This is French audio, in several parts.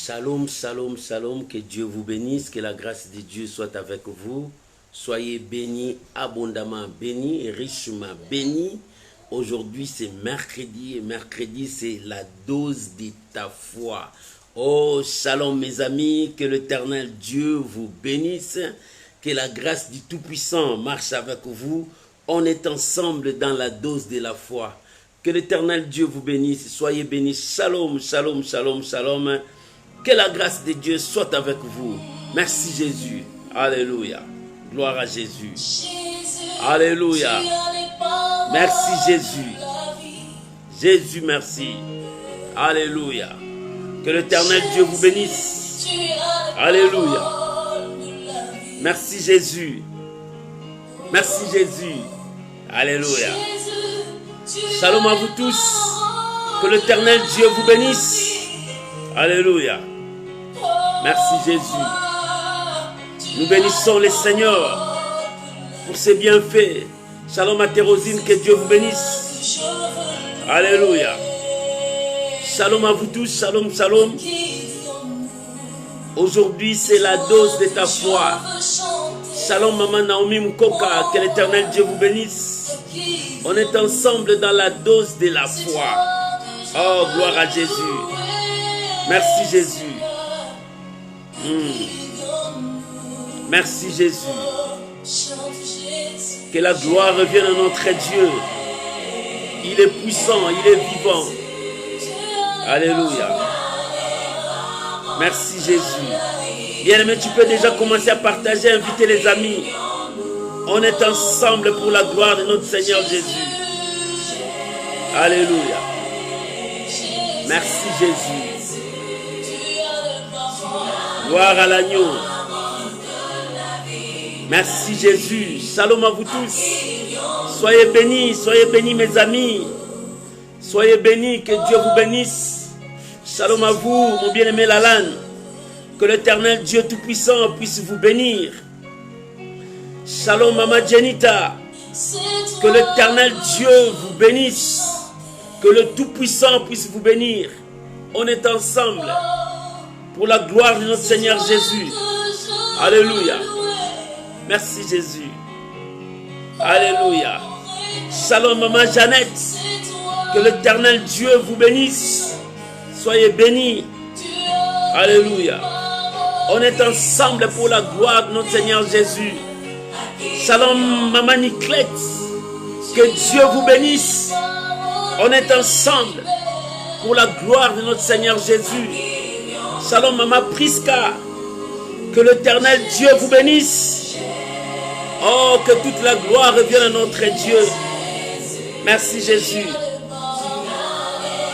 Shalom, shalom, shalom, que Dieu vous bénisse, que la grâce de Dieu soit avec vous. Soyez bénis, abondamment bénis, richement bénis. Aujourd'hui c'est mercredi et mercredi c'est la dose de ta foi. Oh, shalom mes amis, que l'Éternel Dieu vous bénisse, que la grâce du Tout-Puissant marche avec vous. On est ensemble dans la dose de la foi. Que l'Éternel Dieu vous bénisse, soyez bénis. Shalom, shalom, shalom, shalom. Que la grâce de Dieu soit avec vous. Merci Jésus. Alléluia. Gloire à Jésus. Alléluia. Merci Jésus. Jésus, merci. Alléluia. Que l'Éternel Dieu vous bénisse. Alléluia. Merci Jésus. Merci Jésus. Alléluia. Shalom à vous tous. Que l'Éternel Dieu vous bénisse. Alléluia. Merci Jésus. Nous bénissons le Seigneur pour ses bienfaits. Shalom à Thérosine, que Dieu vous bénisse. Alléluia. Shalom à vous tous, shalom, shalom. Aujourd'hui c'est la dose de ta foi. Shalom Maman Naomi Mkoka, que l'Éternel Dieu vous bénisse. On est ensemble dans la dose de la foi. Oh, gloire à Jésus. Merci Jésus. Merci Jésus. Que la gloire revienne à notre Dieu. Il est puissant, il est vivant. Alléluia. Merci Jésus. Bien-aimé, tu peux déjà commencer à partager, inviter les amis. On est ensemble pour la gloire de notre Seigneur Jésus. Alléluia. Merci Jésus. Gloire à l'agneau. Merci Jésus. Shalom à vous tous. Soyez bénis mes amis. Soyez bénis, que Dieu vous bénisse. Shalom à vous, mon bien-aimé Lalan. Que l'Éternel Dieu Tout-Puissant puisse vous bénir. Shalom Mama Jenita. Que l'Éternel Dieu vous bénisse. Que le Tout-Puissant puisse vous bénir. On est ensemble pour la gloire de notre Seigneur Jésus. Alléluia. Merci Jésus. Alléluia. Shalom Maman Jeannette. Que l'Éternel Dieu vous bénisse. Soyez bénis. Alléluia. On est ensemble pour la gloire de notre Seigneur Jésus. Shalom Maman Niclette. Que Dieu vous bénisse. On est ensemble pour la gloire de notre Seigneur Jésus. Shalom Maman Priska. Que l'Éternel Dieu vous bénisse. Oh, que toute la gloire revienne à notre Dieu. Merci Jésus.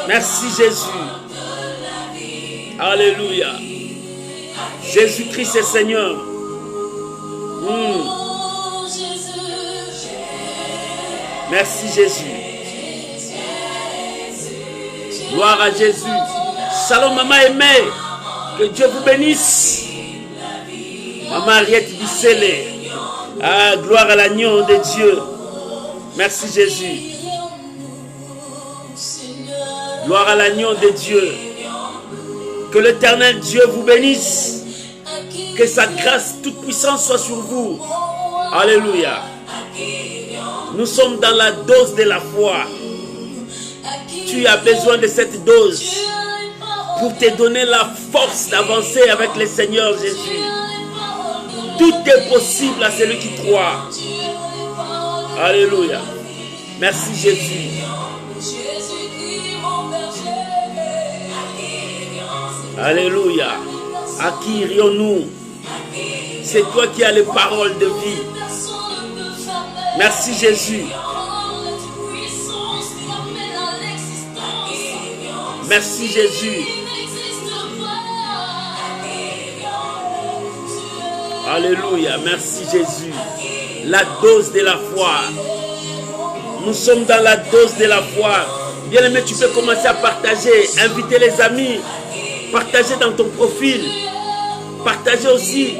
Merci Jésus. Alléluia. Jésus-Christ est Seigneur. Merci Jésus. Gloire à Jésus. Shalom Maman aimée. Que Dieu vous bénisse. Maman Ariette Bissele. Ah, gloire à l'agneau de Dieu. Merci Jésus. Gloire à l'agneau de Dieu. Que l'Éternel Dieu vous bénisse. Que sa grâce toute puissante soit sur vous. Alléluia. Nous sommes dans la dose de la foi. Tu as besoin de cette dose pour te donner la force d'avancer avec le Seigneur Jésus. Tout est possible à celui qui croit. Alléluia. Merci Jésus. Alléluia. À qui irions-nous? C'est toi qui as les paroles de vie. Merci Jésus. Merci Jésus. Alléluia. Merci Jésus. La dose de la foi. Nous sommes dans la dose de la foi. Bien-aimé, tu peux commencer à partager, inviter les amis, partager dans ton profil, partager aussi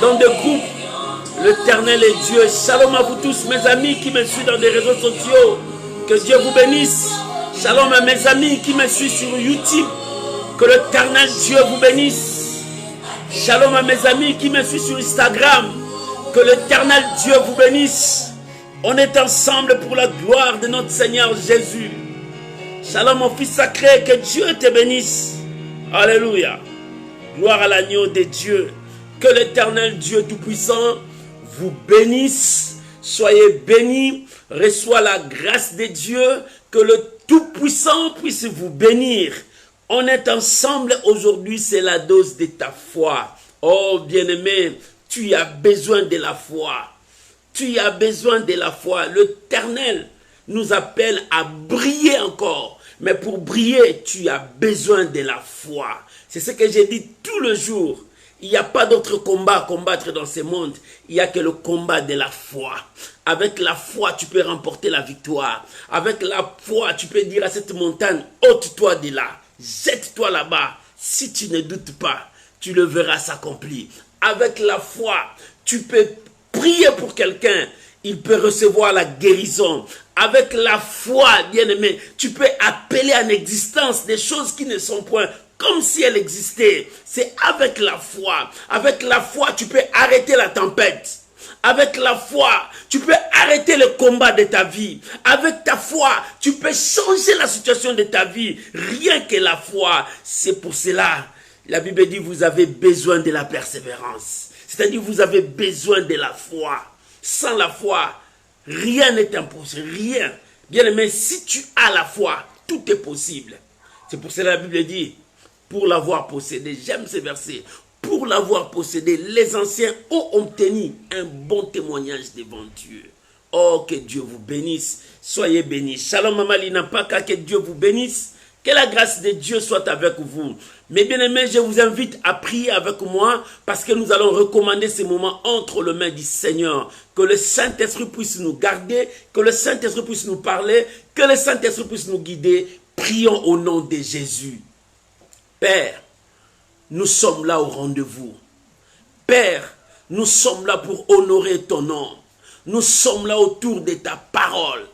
dans des groupes. L'Éternel est Dieu. Shalom à vous tous, mes amis qui me suivent dans des réseaux sociaux. Que Dieu vous bénisse. Shalom à mes amis qui me suivent sur YouTube. Que l'Éternel Dieu vous bénisse. Shalom à mes amis qui me suivent sur Instagram. Que l'Éternel Dieu vous bénisse. On est ensemble pour la gloire de notre Seigneur Jésus. Shalom mon fils sacré, que Dieu te bénisse. Alléluia. Gloire à l'agneau de Dieu. Que l'Éternel Dieu Tout-Puissant vous bénisse. Soyez bénis. Reçois la grâce de Dieu. Que le Tout-Puissant puisse vous bénir. On est ensemble aujourd'hui, c'est la dose de ta foi. Oh bien-aimé, tu as besoin de la foi. Tu as besoin de la foi. L'Éternel nous appelle à briller encore. Mais pour briller, tu as besoin de la foi. C'est ce que j'ai dit tout le jour. Il n'y a pas d'autre combat à combattre dans ce monde. Il n'y a que le combat de la foi. Avec la foi, tu peux remporter la victoire. Avec la foi, tu peux dire à cette montagne, ôte-toi de là. Jette-toi là-bas. Si tu ne doutes pas, tu le verras s'accomplir. Avec la foi, tu peux prier pour quelqu'un. Il peut recevoir la guérison. Avec la foi, bien-aimé, tu peux appeler en existence des choses qui ne sont point comme si elles existaient. C'est avec la foi. Avec la foi, tu peux arrêter la tempête. Avec la foi, tu peux arrêter le combat de ta vie. Avec ta foi, tu peux changer la situation de ta vie. Rien que la foi. C'est pour cela, la Bible dit, vous avez besoin de la persévérance. C'est-à-dire, vous avez besoin de la foi. Sans la foi, rien n'est impossible. Rien. Bien aimé, si tu as la foi, tout est possible. C'est pour cela que la Bible dit, pour l'avoir possédé, j'aime ce verset, pour l'avoir possédé, les anciens ont obtenu un bon témoignage devant Dieu. Oh, que Dieu vous bénisse. Soyez bénis. Shalom Mama Lina Paka, que Dieu vous bénisse. Que la grâce de Dieu soit avec vous. Mes bien-aimés, je vous invite à prier avec moi parce que nous allons recommander ces moments entre les mains du Seigneur. Que le Saint-Esprit puisse nous garder, que le Saint-Esprit puisse nous parler, que le Saint-Esprit puisse nous guider. Prions au nom de Jésus. Père, nous sommes là au rendez-vous. Père, nous sommes là pour honorer ton nom. Nous sommes là autour de ta parole,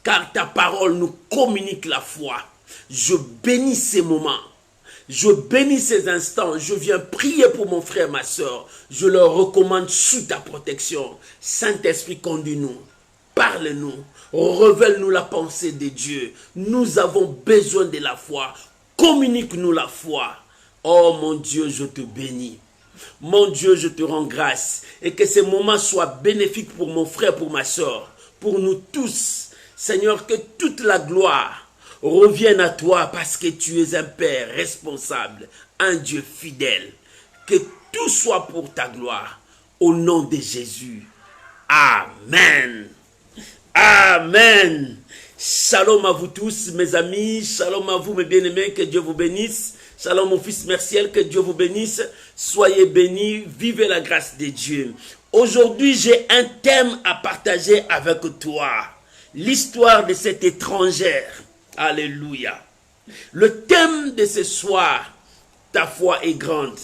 car ta parole nous communique la foi. Je bénis ces moments. Je bénis ces instants. Je viens prier pour mon frère, ma soeur. Je leur recommande sous ta protection. Saint-Esprit, conduis-nous. Parle-nous. Révèle-nous la pensée de Dieu. Nous avons besoin de la foi. Communique-nous la foi. Oh mon Dieu, je te bénis. Mon Dieu, je te rends grâce. Et que ces moments soient bénéfiques pour mon frère, pour ma soeur. Pour nous tous. Seigneur, que toute la gloire revienne à toi parce que tu es un Père responsable, un Dieu fidèle. Que tout soit pour ta gloire. Au nom de Jésus. Amen. Amen. Shalom à vous tous, mes amis. Shalom à vous, mes bien-aimés. Que Dieu vous bénisse. Shalom, mon fils Merciel. Que Dieu vous bénisse. Soyez bénis. Vivez la grâce de Dieu. Aujourd'hui, j'ai un thème à partager avec toi. L'histoire de cette étrangère. Alléluia. Le thème de ce soir, ta foi est grande.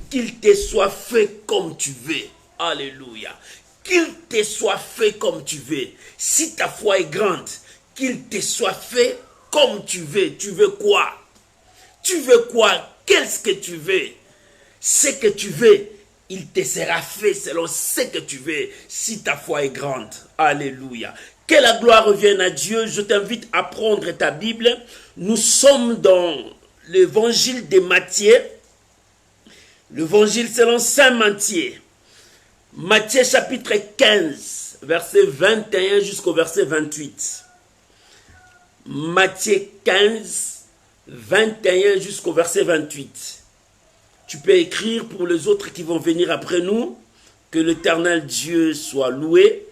Qu'il te soit fait comme tu veux. Alléluia. Qu'il te soit fait comme tu veux. Si ta foi est grande, qu'il te soit fait comme tu veux. Tu veux quoi? Tu veux quoi? Qu'est-ce que tu veux? Ce que tu veux, il te sera fait selon ce que tu veux. Si ta foi est grande. Alléluia. Que la gloire revienne à Dieu. Je t'invite à prendre ta Bible. Nous sommes dans l'évangile de Matthieu. L'évangile selon Saint Matthieu. Matthieu chapitre 15, verset 21 jusqu'au verset 28. Matthieu 15, 21 jusqu'au verset 28. Tu peux écrire pour les autres qui vont venir après nous. Que l'Éternel Dieu soit loué.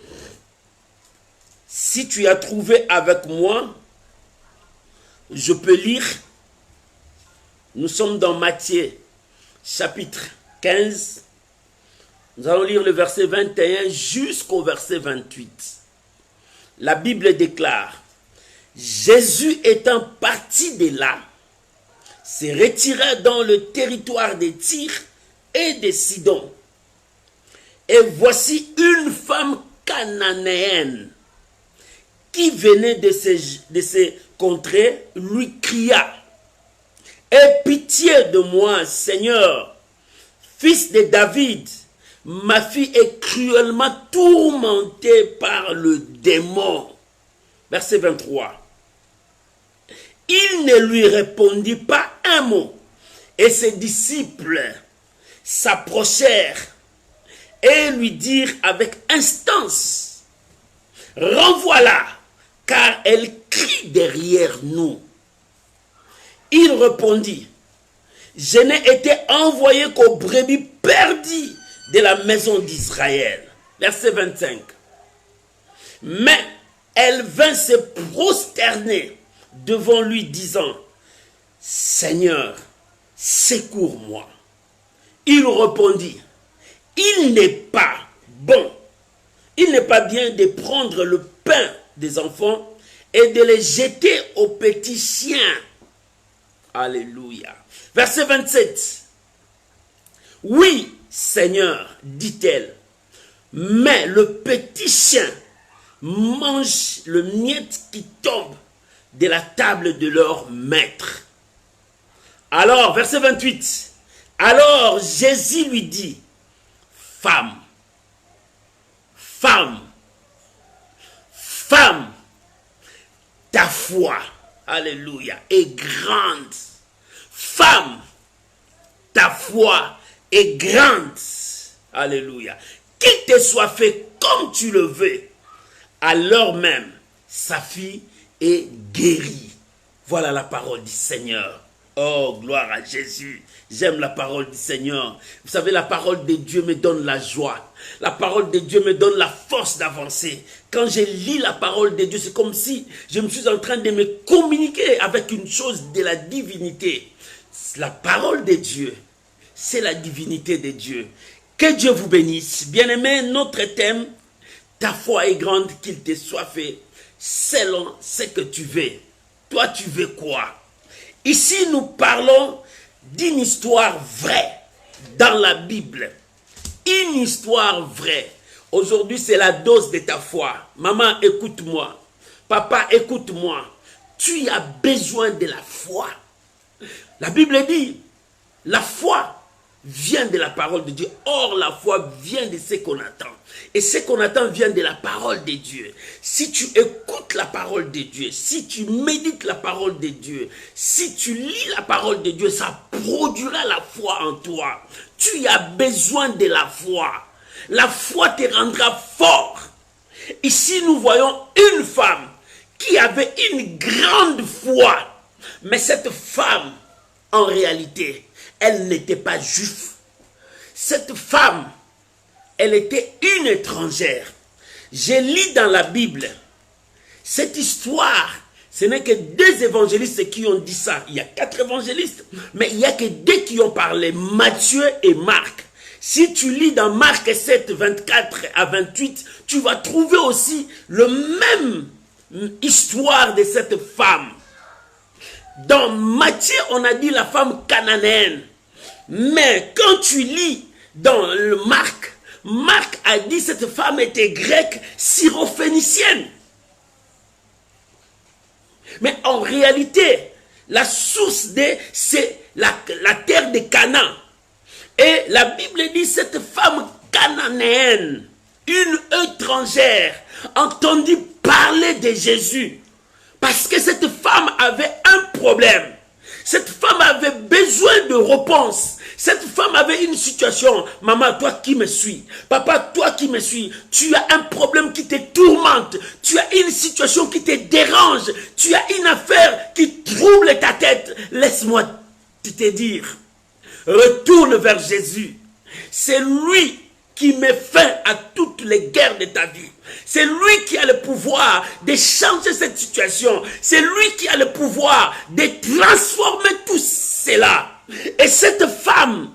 Si tu as trouvé avec moi, je peux lire. Nous sommes dans Matthieu, chapitre 15. Nous allons lire le verset 21 jusqu'au verset 28. La Bible déclare, Jésus étant parti de là, se retira dans le territoire de Tyr et de Sidon. Et voici une femme cananéenne qui venait de ces contrées lui cria, « Aie pitié de moi, Seigneur, fils de David. Ma fille est cruellement tourmentée par le démon. Verset 23. Il ne lui répondit pas un mot. Et ses disciples s'approchèrent et lui dirent avec instance, renvoie-la, car elle crie derrière nous. Il répondit, je n'ai été envoyé qu'aux brebis perdues de la maison d'Israël. Verset 25. Mais elle vint se prosterner devant lui, disant, Seigneur, secours-moi. Il répondit, il n'est pas bon, il n'est pas bien de prendre le pain des enfants et de les jeter aux petits chiens. Alléluia. Verset 27. Oui, Seigneur, dit-elle, mais le petit chien mange le miette qui tombe de la table de leur maître. Alors, verset 28. Alors Jésus lui dit, femme, femme, femme, ta foi, alléluia, est grande. Femme, ta foi est grande. Alléluia. Qu'il te soit fait comme tu le veux. Alors même, sa fille est guérie. Voilà la parole du Seigneur. Oh, gloire à Jésus. J'aime la parole du Seigneur. Vous savez, la parole de Dieu me donne la joie. La parole de Dieu me donne la force d'avancer. Quand je lis la parole de Dieu, c'est comme si je me suis en train de me communiquer avec une chose de la divinité. La parole de Dieu, c'est la divinité de Dieu. Que Dieu vous bénisse. Bien-aimé, notre thème, ta foi est grande, qu'il te soit fait selon ce que tu veux. Toi, tu veux quoi? Ici, nous parlons d'une histoire vraie dans la Bible. Une histoire vraie. Aujourd'hui, c'est la dose de ta foi. Maman, écoute-moi. Papa, écoute-moi. Tu as besoin de la foi. La Bible dit, la foi vient de la parole de Dieu. Or, la foi vient de ce qu'on attend. Et ce qu'on attend vient de la parole de Dieu. Si tu écoutes la parole de Dieu, si tu médites la parole de Dieu, si tu lis la parole de Dieu, ça produira la foi en toi. Tu as besoin de la foi. La foi te rendra fort. Ici, nous voyons une femme qui avait une grande foi. Mais cette femme, en réalité, elle n'était pas juive. Cette femme, elle était une étrangère. Je lis dans la Bible, cette histoire, ce n'est que 2 évangélistes qui ont dit ça. Il y a 4 évangélistes, mais il n'y a que 2 qui ont parlé, Matthieu et Marc. Si tu lis dans Marc 7, 24 à 28, tu vas trouver aussi le même histoire de cette femme. Dans Matthieu, on a dit la femme cananéenne. Mais quand tu lis dans le Marc, Marc a dit cette femme était grecque, syrophénicienne. Mais en réalité, la source c'est la terre de Canaan. Et la Bible dit cette femme cananéenne, une étrangère, entendit parler de Jésus. Parce que cette femme avait un problème. Cette femme avait besoin de réponse. Cette femme avait une situation. Maman, toi qui me suis. Papa, toi qui me suis. Tu as un problème qui te tourmente. Tu as une situation qui te dérange. Tu as une affaire qui trouble ta tête. Laisse-moi te dire. Retourne vers Jésus. C'est lui qui met fin à toutes les guerres de ta vie. C'est lui qui a le pouvoir de changer cette situation. C'est lui qui a le pouvoir de transformer tout cela. Et cette femme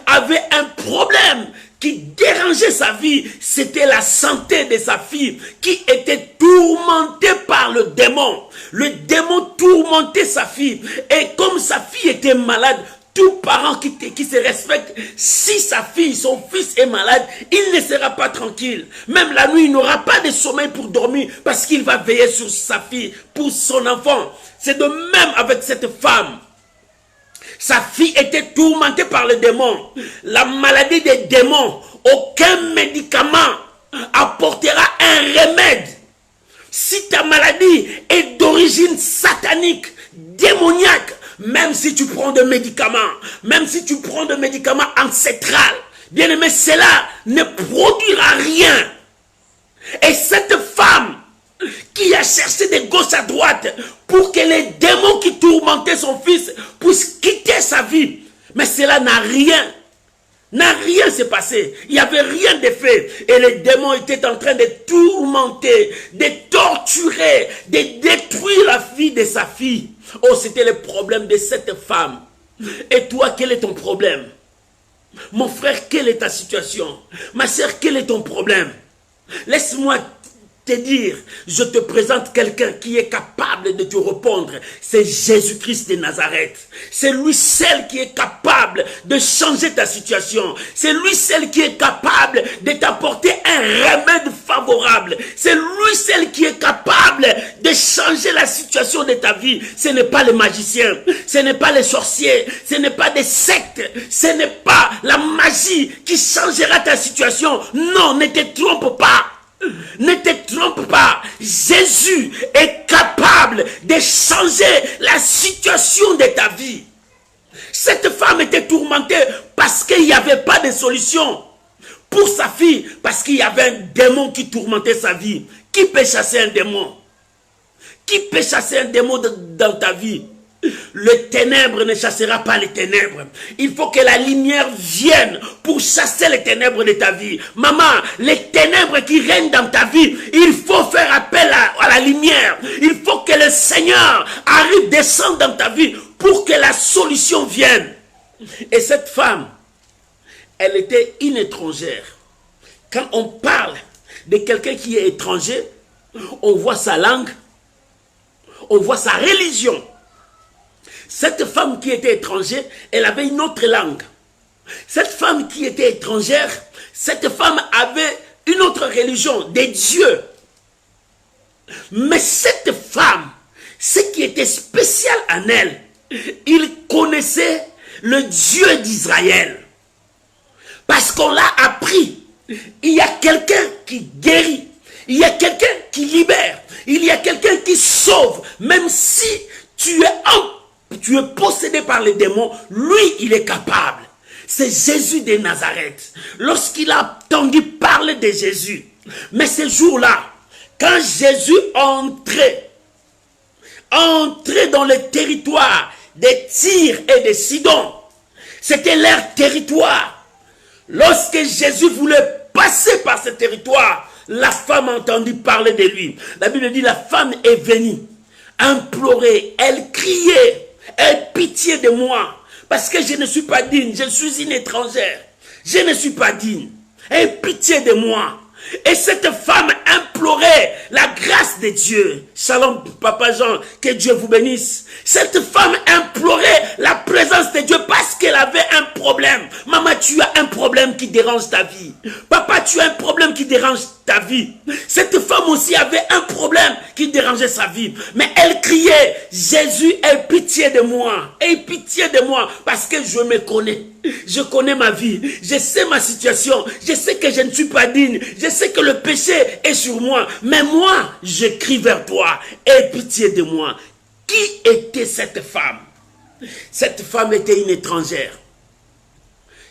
avait un problème qui dérangeait sa vie. C'était la santé de sa fille qui était tourmentée par le démon. Le démon tourmentait sa fille. Et comme sa fille était malade, tout parent qui se respecte, si sa fille, son fils est malade, il ne sera pas tranquille. Même la nuit, il n'aura pas de sommeil pour dormir parce qu'il va veiller sur sa fille, pour son enfant. C'est de même avec cette femme. Sa fille était tourmentée par le démon. La maladie des démons, aucun médicament apportera un remède. Si ta maladie est d'origine satanique, démoniaque, même si tu prends des médicaments, même si tu prends des médicaments ancestrales, bien aimé, cela ne produira rien. Et cette femme qui a cherché de gauche à droite pour que les démons qui tourmentaient son fils puissent quitter sa vie, mais cela n'a rien s'est passé. Il n'y avait rien de fait. Et les démons étaient en train de tourmenter, de torturer, de détruire la vie de sa fille. Oh, c'était le problème de cette femme. Et toi, quel est ton problème? Mon frère, quelle est ta situation? Ma soeur, quel est ton problème? Laisse-moi te dire, je te présente quelqu'un qui est capable de te répondre. C'est Jésus-Christ de Nazareth. C'est lui seul qui est capable de changer ta situation. C'est lui seul qui est capable de t'apporter un remède favorable. C'est lui seul qui est capable de changer la situation de ta vie. Ce n'est pas les magiciens, ce n'est pas les sorciers, ce n'est pas des sectes, ce n'est pas la magie qui changera ta situation. Non, ne te trompe pas. Ne te trompe pas, Jésus est capable de changer la situation de ta vie. Cette femme était tourmentée parce qu'il n'y avait pas de solution pour sa fille, parce qu'il y avait un démon qui tourmentait sa vie. Qui peut chasser un démon? Qui peut chasser un démon dans ta vie? Le ténèbre ne chassera pas les ténèbres. Il faut que la lumière vienne pour chasser les ténèbres de ta vie. Maman, les ténèbres qui règnent dans ta vie, il faut faire appel à la lumière. Il faut que le Seigneur arrive, descende dans ta vie pour que la solution vienne. Et cette femme, elle était une étrangère. Quand on parle de quelqu'un qui est étranger, on voit sa langue, on voit sa religion. Cette femme qui était étrangère, elle avait une autre langue. Cette femme qui était étrangère, cette femme avait une autre religion, des dieux. Mais cette femme, ce qui était spécial en elle, il connaissait le Dieu d'Israël. Parce qu'on l'a appris. Il y a quelqu'un qui guérit. Il y a quelqu'un qui libère. Il y a quelqu'un qui sauve. Même si tu es possédé par les démons, lui, il est capable. C'est Jésus de Nazareth. Lorsqu'il a entendu parler de Jésus, mais ce jour-là, quand Jésus entrait dans le territoire de Tyr et de Sidon, c'était leur territoire. Lorsque Jésus voulait passer par ce territoire, la femme a entendu parler de lui. La Bible dit, la femme est venue implorer, elle criait, aie pitié de moi, parce que je ne suis pas digne, je suis une étrangère, je ne suis pas digne, aie pitié de moi. Et cette femme implorait la grâce de Dieu. Shalom, Papa Jean, que Dieu vous bénisse. Cette femme implorait la présence de Dieu parce qu'elle avait un problème. Maman, tu as un problème qui dérange ta vie. Papa, tu as un problème qui dérange ta vie. Cette femme aussi avait un problème qui dérangeait sa vie. Mais elle criait, Jésus, aie pitié de moi. Aie pitié de moi parce que je me connais. Je connais ma vie, je sais ma situation, je sais que je ne suis pas digne, je sais que le péché est sur moi, mais moi, je crie vers toi, aie pitié de moi. Qui était cette femme? Cette femme était une étrangère,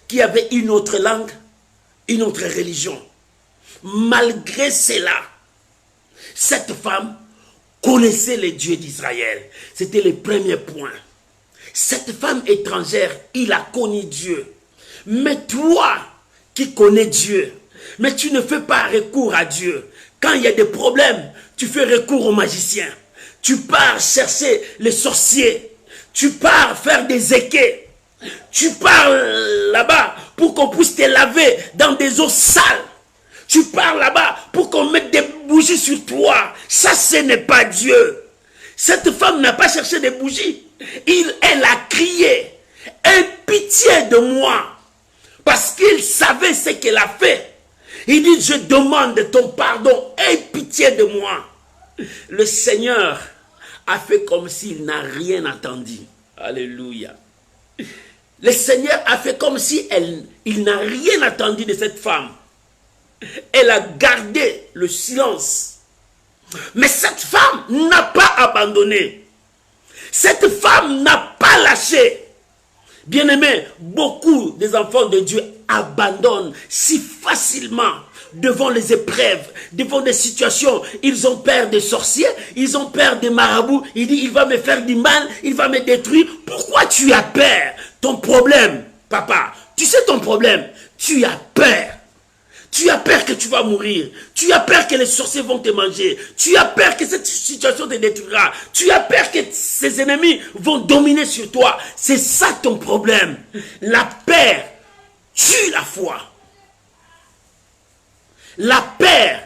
qui avait une autre langue, une autre religion. Malgré cela, cette femme connaissait les dieux d'Israël. C'était le premier point. Cette femme étrangère, il a connu Dieu. Mais toi, qui connais Dieu, mais tu ne fais pas recours à Dieu. Quand il y a des problèmes, tu fais recours aux magiciens. Tu pars chercher les sorciers. Tu pars faire des équets. Tu pars là-bas pour qu'on puisse te laver dans des eaux sales. Tu pars là-bas pour qu'on mette des bougies sur toi. Ça, ce n'est pas Dieu. Cette femme n'a pas cherché des bougies. Elle a crié, aie pitié de moi, parce qu'il savait ce qu'elle a fait. Il dit, je demande ton pardon, aie pitié de moi. Le Seigneur a fait comme s'il n'a rien entendu. Alléluia. Le Seigneur a fait comme si il n'a rien attendu de cette femme. Elle a gardé le silence. Mais cette femme n'a pas abandonné. Cette femme n'a pas lâché. Bien-aimés, beaucoup des enfants de Dieu abandonnent si facilement devant les épreuves, devant des situations. Ils ont peur des sorciers, ils ont peur des marabouts. Il dit, il va me faire du mal, il va me détruire. Pourquoi tu as peur? Ton problème, papa, tu sais ton problème, tu as peur. Tu as peur que tu vas mourir. Tu as peur que les sorciers vont te manger. Tu as peur que cette situation te détruira. Tu as peur que ces ennemis vont dominer sur toi. C'est ça ton problème. La peur tue la foi. La peur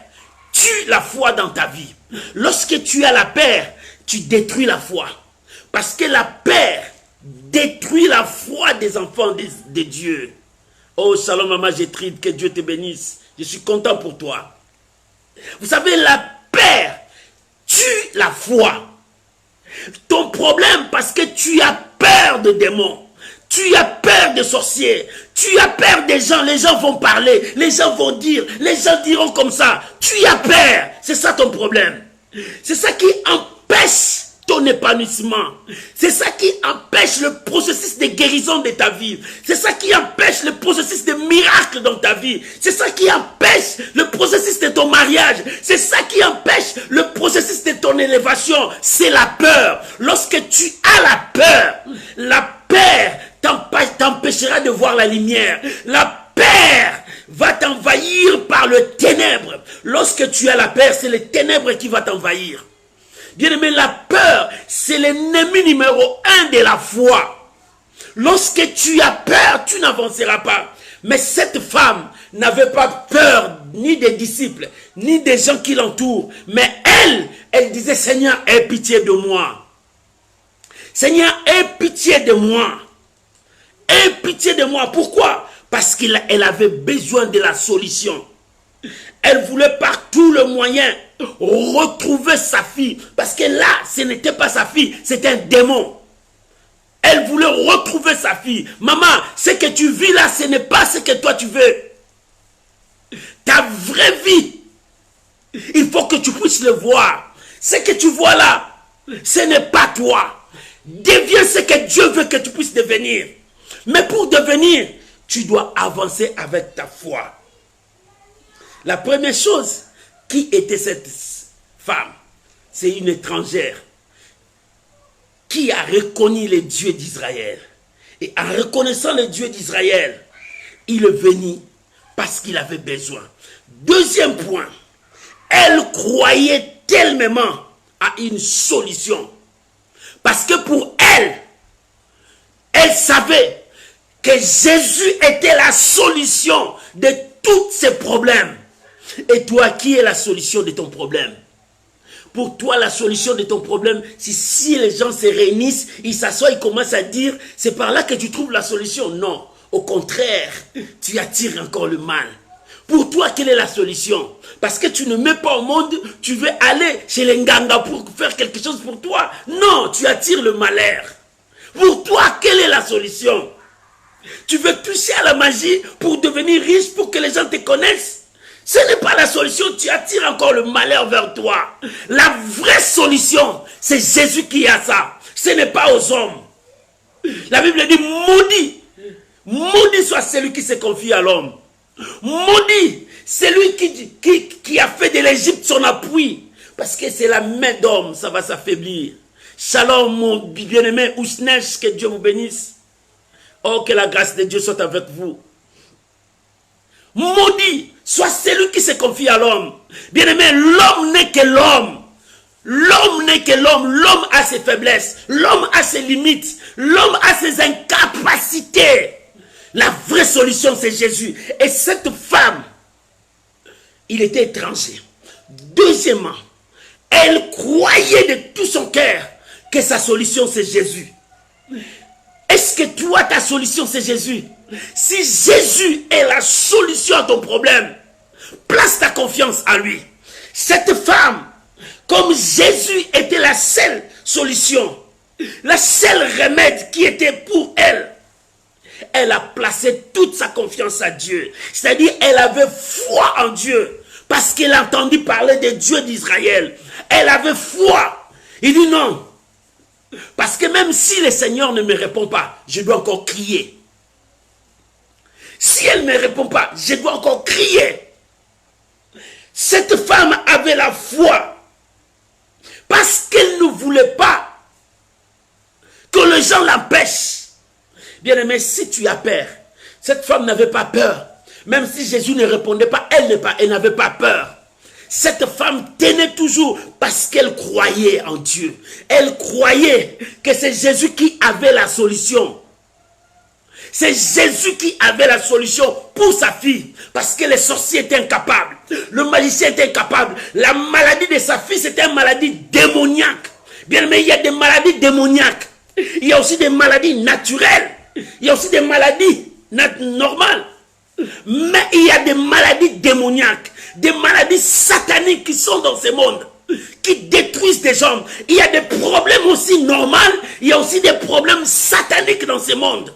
tue la foi dans ta vie. Lorsque tu as la peur, tu détruis la foi. Parce que la peur détruit la foi des enfants de Dieu. Oh, shalom, maman Gétrude, que Dieu te bénisse. Je suis content pour toi. Vous savez, la peur tue la foi. Ton problème, parce que tu as peur de démons. Tu as peur des sorciers. Tu as peur des gens. Les gens vont parler. Les gens vont dire. Les gens diront comme ça. Tu as peur. C'est ça ton problème. C'est ça qui empêche ton épanouissement. C'est ça qui empêche le processus de guérison de ta vie. C'est ça qui empêche le processus de miracle dans ta vie. C'est ça qui empêche le processus de ton mariage. C'est ça qui empêche le processus de ton élévation. C'est la peur. Lorsque tu as la peur t'empêchera de voir la lumière. La peur va t'envahir par le ténèbre. Lorsque tu as la peur, c'est le ténèbre qui va t'envahir. Bien-aimé, la peur, c'est l'ennemi numéro 1 de la foi. Lorsque tu as peur, tu n'avanceras pas. Mais cette femme n'avait pas peur ni des disciples, ni des gens qui l'entourent. Mais elle disait, Seigneur, aie pitié de moi. Seigneur, aie pitié de moi. Aie pitié de moi. Pourquoi? Parce qu'elle avait besoin de la solution. Elle voulait par tous les moyens retrouver sa fille. Parce que là, ce n'était pas sa fille, c'était un démon. Elle voulait retrouver sa fille. Maman, ce que tu vis là, ce n'est pas ce que toi tu veux. Ta vraie vie, il faut que tu puisses le voir. Ce que tu vois là, ce n'est pas toi. Deviens ce que Dieu veut que tu puisses devenir. Mais pour devenir, tu dois avancer avec ta foi. La première chose, qui était cette femme? C'est une étrangère qui a reconnu le Dieu d'Israël. Et en reconnaissant le Dieu d'Israël, il est venu parce qu'il avait besoin. Deuxième point, elle croyait tellement à une solution. Parce que pour elle, elle savait que Jésus était la solution de tous ses problèmes. Et toi, qui est la solution de ton problème? Pour toi, la solution de ton problème, si les gens se réunissent, ils s'assoient, ils commencent à dire, c'est par là que tu trouves la solution. Non, au contraire, tu attires encore le mal. Pour toi, quelle est la solution? Parce que tu ne mets pas au monde, tu veux aller chez les Nganga pour faire quelque chose pour toi. Non, tu attires le malheur. Pour toi, quelle est la solution? Tu veux toucher à la magie pour devenir riche, pour que les gens te connaissent? Ce n'est pas la solution, tu attires encore le malheur vers toi. La vraie solution, c'est Jésus qui a ça. Ce n'est pas aux hommes. La Bible dit, maudit. Maudit soit celui qui se confie à l'homme. Maudit, celui qui a fait de l'Égypte son appui. Parce que c'est la main d'homme, ça va s'affaiblir. Shalom, mon bien-aimé Ousnesh, que Dieu vous bénisse. Oh, que la grâce de Dieu soit avec vous. Maudit soit celui qui se confie à l'homme. Bien-aimé, l'homme n'est que l'homme. L'homme n'est que l'homme. L'homme a ses faiblesses. L'homme a ses limites. L'homme a ses incapacités. La vraie solution, c'est Jésus. Et cette femme, il était étranger. Deuxièmement, elle croyait de tout son cœur que sa solution, c'est Jésus. Est-ce que toi, ta solution, c'est Jésus? Si Jésus est la solution à ton problème, place ta confiance à lui. Cette femme, comme Jésus était la seule solution, la seule remède qui était pour elle, elle a placé toute sa confiance à Dieu. C'est-à-dire, elle avait foi en Dieu. Parce qu'elle a entendu parler de Dieu d'Israël. Elle avait foi. Il dit non. Parce que même si le Seigneur ne me répond pas, je dois encore crier. Si elle ne me répond pas, je dois encore crier. Cette femme avait la foi. Parce qu'elle ne voulait pas que les gens l'empêchent. Bien-aimé, si tu as peur, cette femme n'avait pas peur. Même si Jésus ne répondait pas, elle n'avait pas peur. Cette femme tenait toujours parce qu'elle croyait en Dieu. Elle croyait que c'est Jésus qui avait la solution. C'est Jésus qui avait la solution pour sa fille. Parce que les sorciers étaient incapables. Le magicien était incapable. La maladie de sa fille, c'était une maladie démoniaque. Bien, mais il y a des maladies démoniaques. Il y a aussi des maladies naturelles. Il y a aussi des maladies normales. Mais il y a des maladies démoniaques. Des maladies sataniques qui sont dans ce monde. Qui détruisent des gens. Il y a des problèmes aussi normaux. Il y a aussi des problèmes sataniques dans ce monde.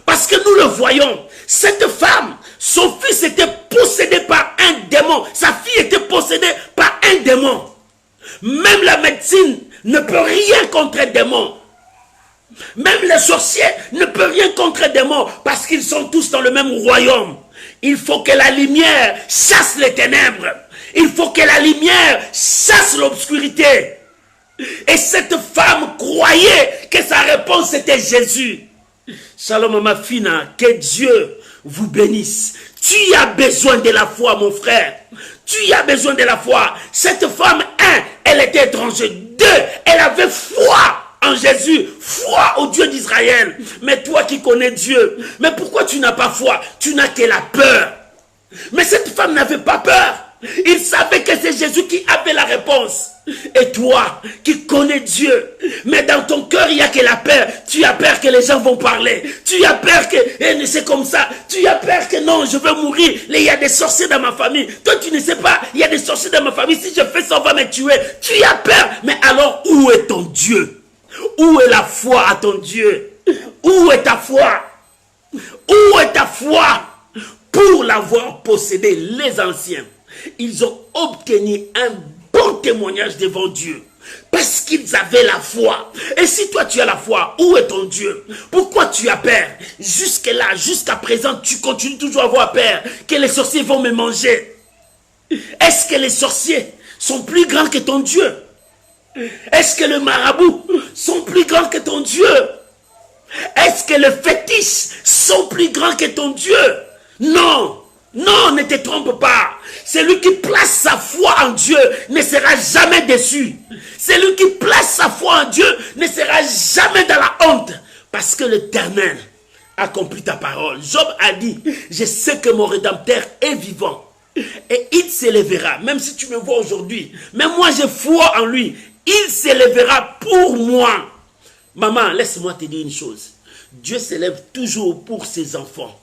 Parce que nous le voyons, cette femme, son fils était possédé par un démon. Sa fille était possédée par un démon. Même la médecine ne peut rien contre un démon. Même les sorciers ne peuvent rien contre un démon parce qu'ils sont tous dans le même royaume. Il faut que la lumière chasse les ténèbres. Il faut que la lumière chasse l'obscurité. Et cette femme croyait que sa réponse était Jésus. Shalom ma fina, que Dieu vous bénisse. Tu as besoin de la foi, mon frère. Tu as besoin de la foi. Cette femme, elle était étrangère. 2, elle avait foi en Jésus, foi au Dieu d'Israël. Mais toi qui connais Dieu, mais pourquoi tu n'as pas foi? Tu n'as que la peur. Mais cette femme n'avait pas peur. Il savait que c'est Jésus qui avait la réponse. Et toi, qui connais Dieu, mais dans ton cœur, il n'y a que la peur. Tu as peur que les gens vont parler. Tu as peur que c'est comme ça. Tu as peur que non, je vais mourir. Il y a des sorciers dans ma famille. Toi, tu ne sais pas, il y a des sorciers dans ma famille. Si je fais ça, on va me tuer. Tu as peur. Mais alors, où est ton Dieu? Où est la foi à ton Dieu? Où est ta foi? Où est ta foi? Pour l'avoir possédé, les anciens, ils ont obtenu un bon témoignage devant Dieu. Parce qu'ils avaient la foi. Et si toi tu as la foi, où est ton Dieu? Pourquoi tu as peur? Jusque-là, jusqu'à présent, tu continues toujours à avoir peur que les sorciers vont me manger. Est-ce que les sorciers sont plus grands que ton Dieu? Est-ce que les marabouts sont plus grands que ton Dieu? Est-ce que les fétiches sont plus grands que ton Dieu? Non. Non, ne te trompe pas. Celui qui place sa foi en Dieu ne sera jamais déçu. Celui qui place sa foi en Dieu ne sera jamais dans la honte. Parce que l'Éternel accomplit ta parole. Job a dit, je sais que mon Rédempteur est vivant. Et il s'élèvera, même si tu me vois aujourd'hui. Mais moi j'ai foi en lui. Il s'élèvera pour moi. Maman, laisse-moi te dire une chose. Dieu s'élève toujours pour ses enfants.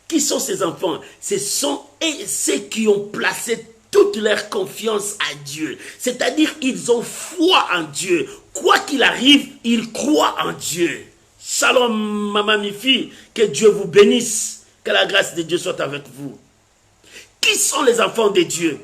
Qui sont ces enfants? Ce sont ceux qui ont placé toute leur confiance à Dieu. C'est-à-dire ils ont foi en Dieu. Quoi qu'il arrive, ils croient en Dieu. Shalom, maman, mes filles. Que Dieu vous bénisse. Que la grâce de Dieu soit avec vous. Qui sont les enfants de Dieu?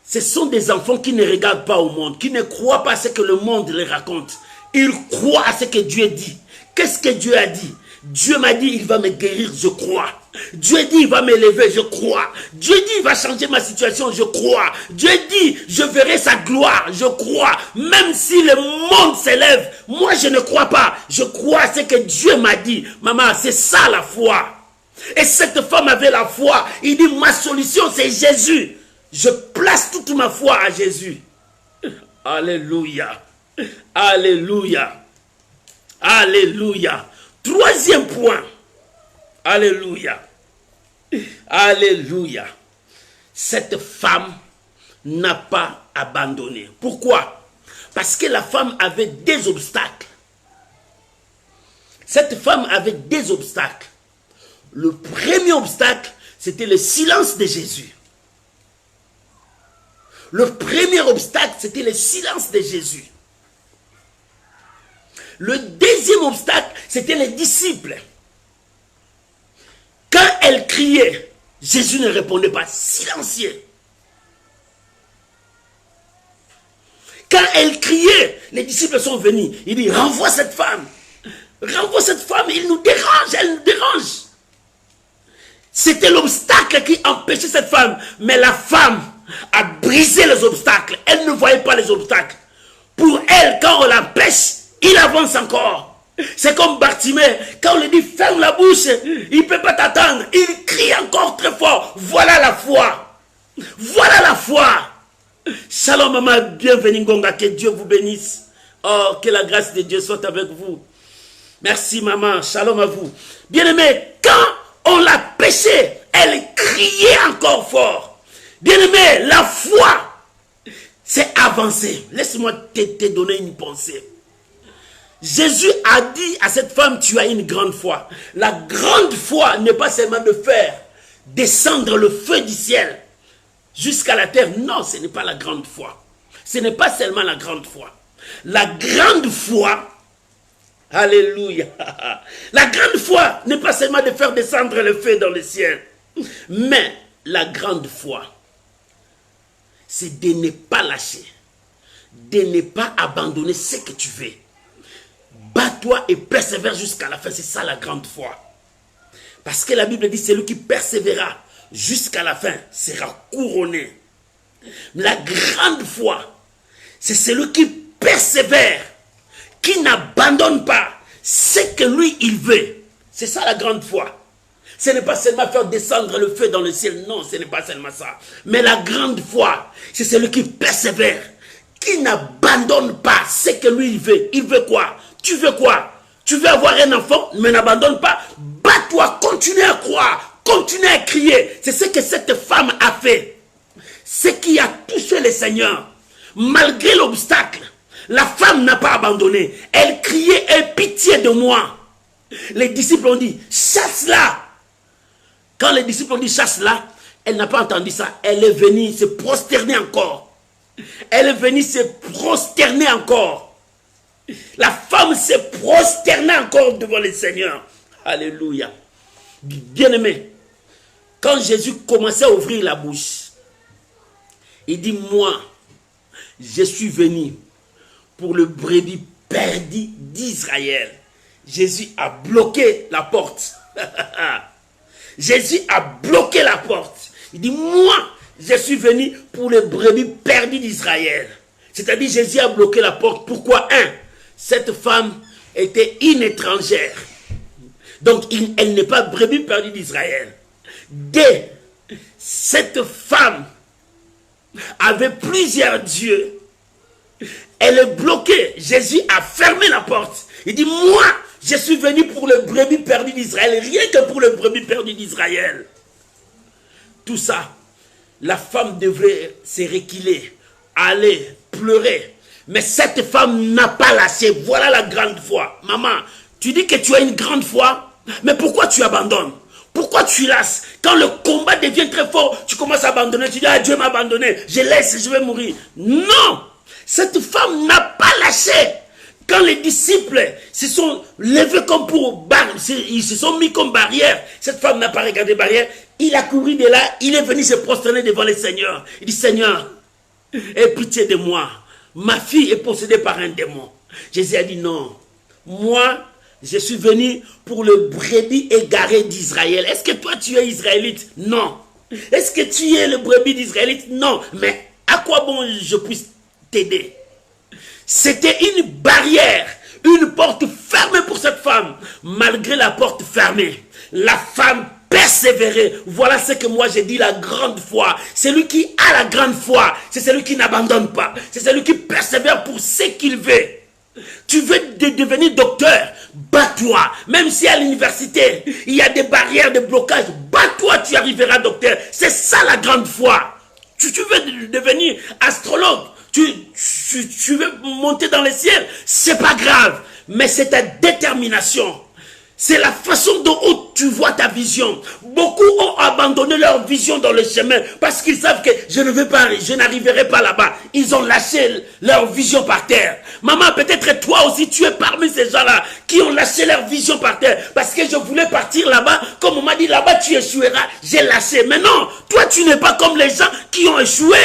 Ce sont des enfants qui ne regardent pas au monde, qui ne croient pas à ce que le monde les raconte. Ils croient à ce que Dieu dit. Qu'est-ce que Dieu a dit? Dieu m'a dit, il va me guérir, je crois. Dieu dit, il va m'élever, je crois. Dieu dit, il va changer ma situation, je crois. Dieu dit, je verrai sa gloire, je crois. Même si le monde s'élève, moi je ne crois pas. Je crois à ce que Dieu m'a dit. Maman, c'est ça la foi. Et cette femme avait la foi. Il dit, ma solution c'est Jésus. Je place toute ma foi à Jésus. Alléluia. Alléluia. Alléluia. Troisième point. Alléluia. Alléluia. Cette femme n'a pas abandonné. Pourquoi? Parce que la femme avait des obstacles. Cette femme avait des obstacles. Le premier obstacle, c'était le silence de Jésus. Le premier obstacle, c'était le silence de Jésus. Le deuxième obstacle, c'était les disciples. criait, Jésus ne répondait pas, silencieux. Quand elle criait, les disciples sont venus. Il dit, renvoie cette femme. Renvoie cette femme, il nous dérange, elle nous dérange. C'était l'obstacle qui empêchait cette femme. Mais la femme a brisé les obstacles. Elle ne voyait pas les obstacles. Pour elle, quand on l'empêche, il avance encore. C'est comme Bartimée, quand on lui dit ferme la bouche, il ne peut pas t'attendre. Il crie encore très fort. Voilà la foi. Voilà la foi. Shalom maman, bienvenue Ngonga, que Dieu vous bénisse. Oh, que la grâce de Dieu soit avec vous. Merci maman, shalom à vous. Bien-aimé, quand on l'a péché, elle criait encore fort. Bien-aimé, la foi, c'est avancer. Laisse-moi te donner une pensée. Jésus a dit à cette femme, tu as une grande foi. La grande foi n'est pas seulement de faire descendre le feu du ciel jusqu'à la terre. Non, ce n'est pas la grande foi. Ce n'est pas seulement la grande foi. La grande foi, alléluia, la grande foi n'est pas seulement de faire descendre le feu dans le ciel. Mais la grande foi, c'est de ne pas lâcher, de ne pas abandonner ce que tu veux. Bats-toi et persévère jusqu'à la fin. C'est ça la grande foi. Parce que la Bible dit, celui qui persévérera jusqu'à la fin sera couronné. La grande foi, c'est celui qui persévère, qui n'abandonne pas ce que lui il veut. C'est ça la grande foi. Ce n'est pas seulement faire descendre le feu dans le ciel. Non, ce n'est pas seulement ça. Mais la grande foi, c'est celui qui persévère, qui n'abandonne pas ce que lui il veut. Il veut quoi? Tu veux quoi? Tu veux avoir un enfant, mais n'abandonne pas. Bats-toi, continue à croire, continue à crier. C'est ce que cette femme a fait. Ce qui a touché le Seigneur. Malgré l'obstacle, la femme n'a pas abandonné. Elle criait, aie pitié de moi. Les disciples ont dit, chasse-la. Quand les disciples ont dit, chasse-la, elle n'a pas entendu ça. Elle est venue se prosterner encore. Elle est venue se prosterner encore. La femme s'est prosternée encore devant le Seigneur. Alléluia. Bien-aimé, quand Jésus commençait à ouvrir la bouche, il dit, moi, je suis venu pour le brebis perdu d'Israël. Jésus a bloqué la porte. Jésus a bloqué la porte. Il dit, moi, je suis venu pour le brebis perdu d'Israël. C'est-à-dire, Jésus a bloqué la porte. Pourquoi? Cette femme était une étrangère. Donc, elle n'est pas brebis perdue d'Israël. Cette femme avait plusieurs dieux. Elle est bloquée. Jésus a fermé la porte. Il dit, moi, je suis venu pour le brebis perdu d'Israël. Rien que pour le brebis perdu d'Israël. Tout ça, la femme devrait se reculer, aller, pleurer. Mais cette femme n'a pas lâché. Voilà la grande foi. Maman, tu dis que tu as une grande foi, mais pourquoi tu abandonnes? Pourquoi tu lasses? Quand le combat devient très fort, tu commences à abandonner. Tu dis, ah, Dieu m'a abandonné, je laisse, je vais mourir. Non! Cette femme n'a pas lâché. Quand les disciples se sont levés comme pour ils se sont mis comme barrière, cette femme n'a pas regardé barrière. Il a couru de là, il est venu se prosterner devant le Seigneur. Il dit, Seigneur, aie pitié de moi. Ma fille est possédée par un démon. Jésus a dit, non, moi, je suis venu pour le brebis égaré d'Israël. Est-ce que toi, tu es israélite? Non. Est-ce que tu es le brebis d'Israélite? Non. Mais à quoi bon je puisse t'aider? C'était une barrière, une porte fermée pour cette femme. Malgré la porte fermée, la femme persévérait. Voilà ce que moi j'ai dit, la grande foi. Celui qui a la grande foi, c'est celui qui n'abandonne pas. C'est celui qui persévère pour ce qu'il veut. Tu veux devenir docteur, bats-toi. Même si à l'université, il y a des barrières, des blocages, bats-toi, tu arriveras docteur. C'est ça la grande foi. Tu veux devenir astrologue, tu veux monter dans le ciel, c'est pas grave. Mais c'est ta détermination. C'est la façon dont tu vois ta vision. Beaucoup ont abandonné leur vision dans le chemin parce qu'ils savent que je n'arriverai pas là-bas. Ils ont lâché leur vision par terre. Maman, peut-être toi aussi tu es parmi ces gens-là qui ont lâché leur vision par terre parce que je voulais partir là-bas. Comme on m'a dit là-bas tu échoueras, j'ai lâché. Mais non, toi tu n'es pas comme les gens qui ont échoué.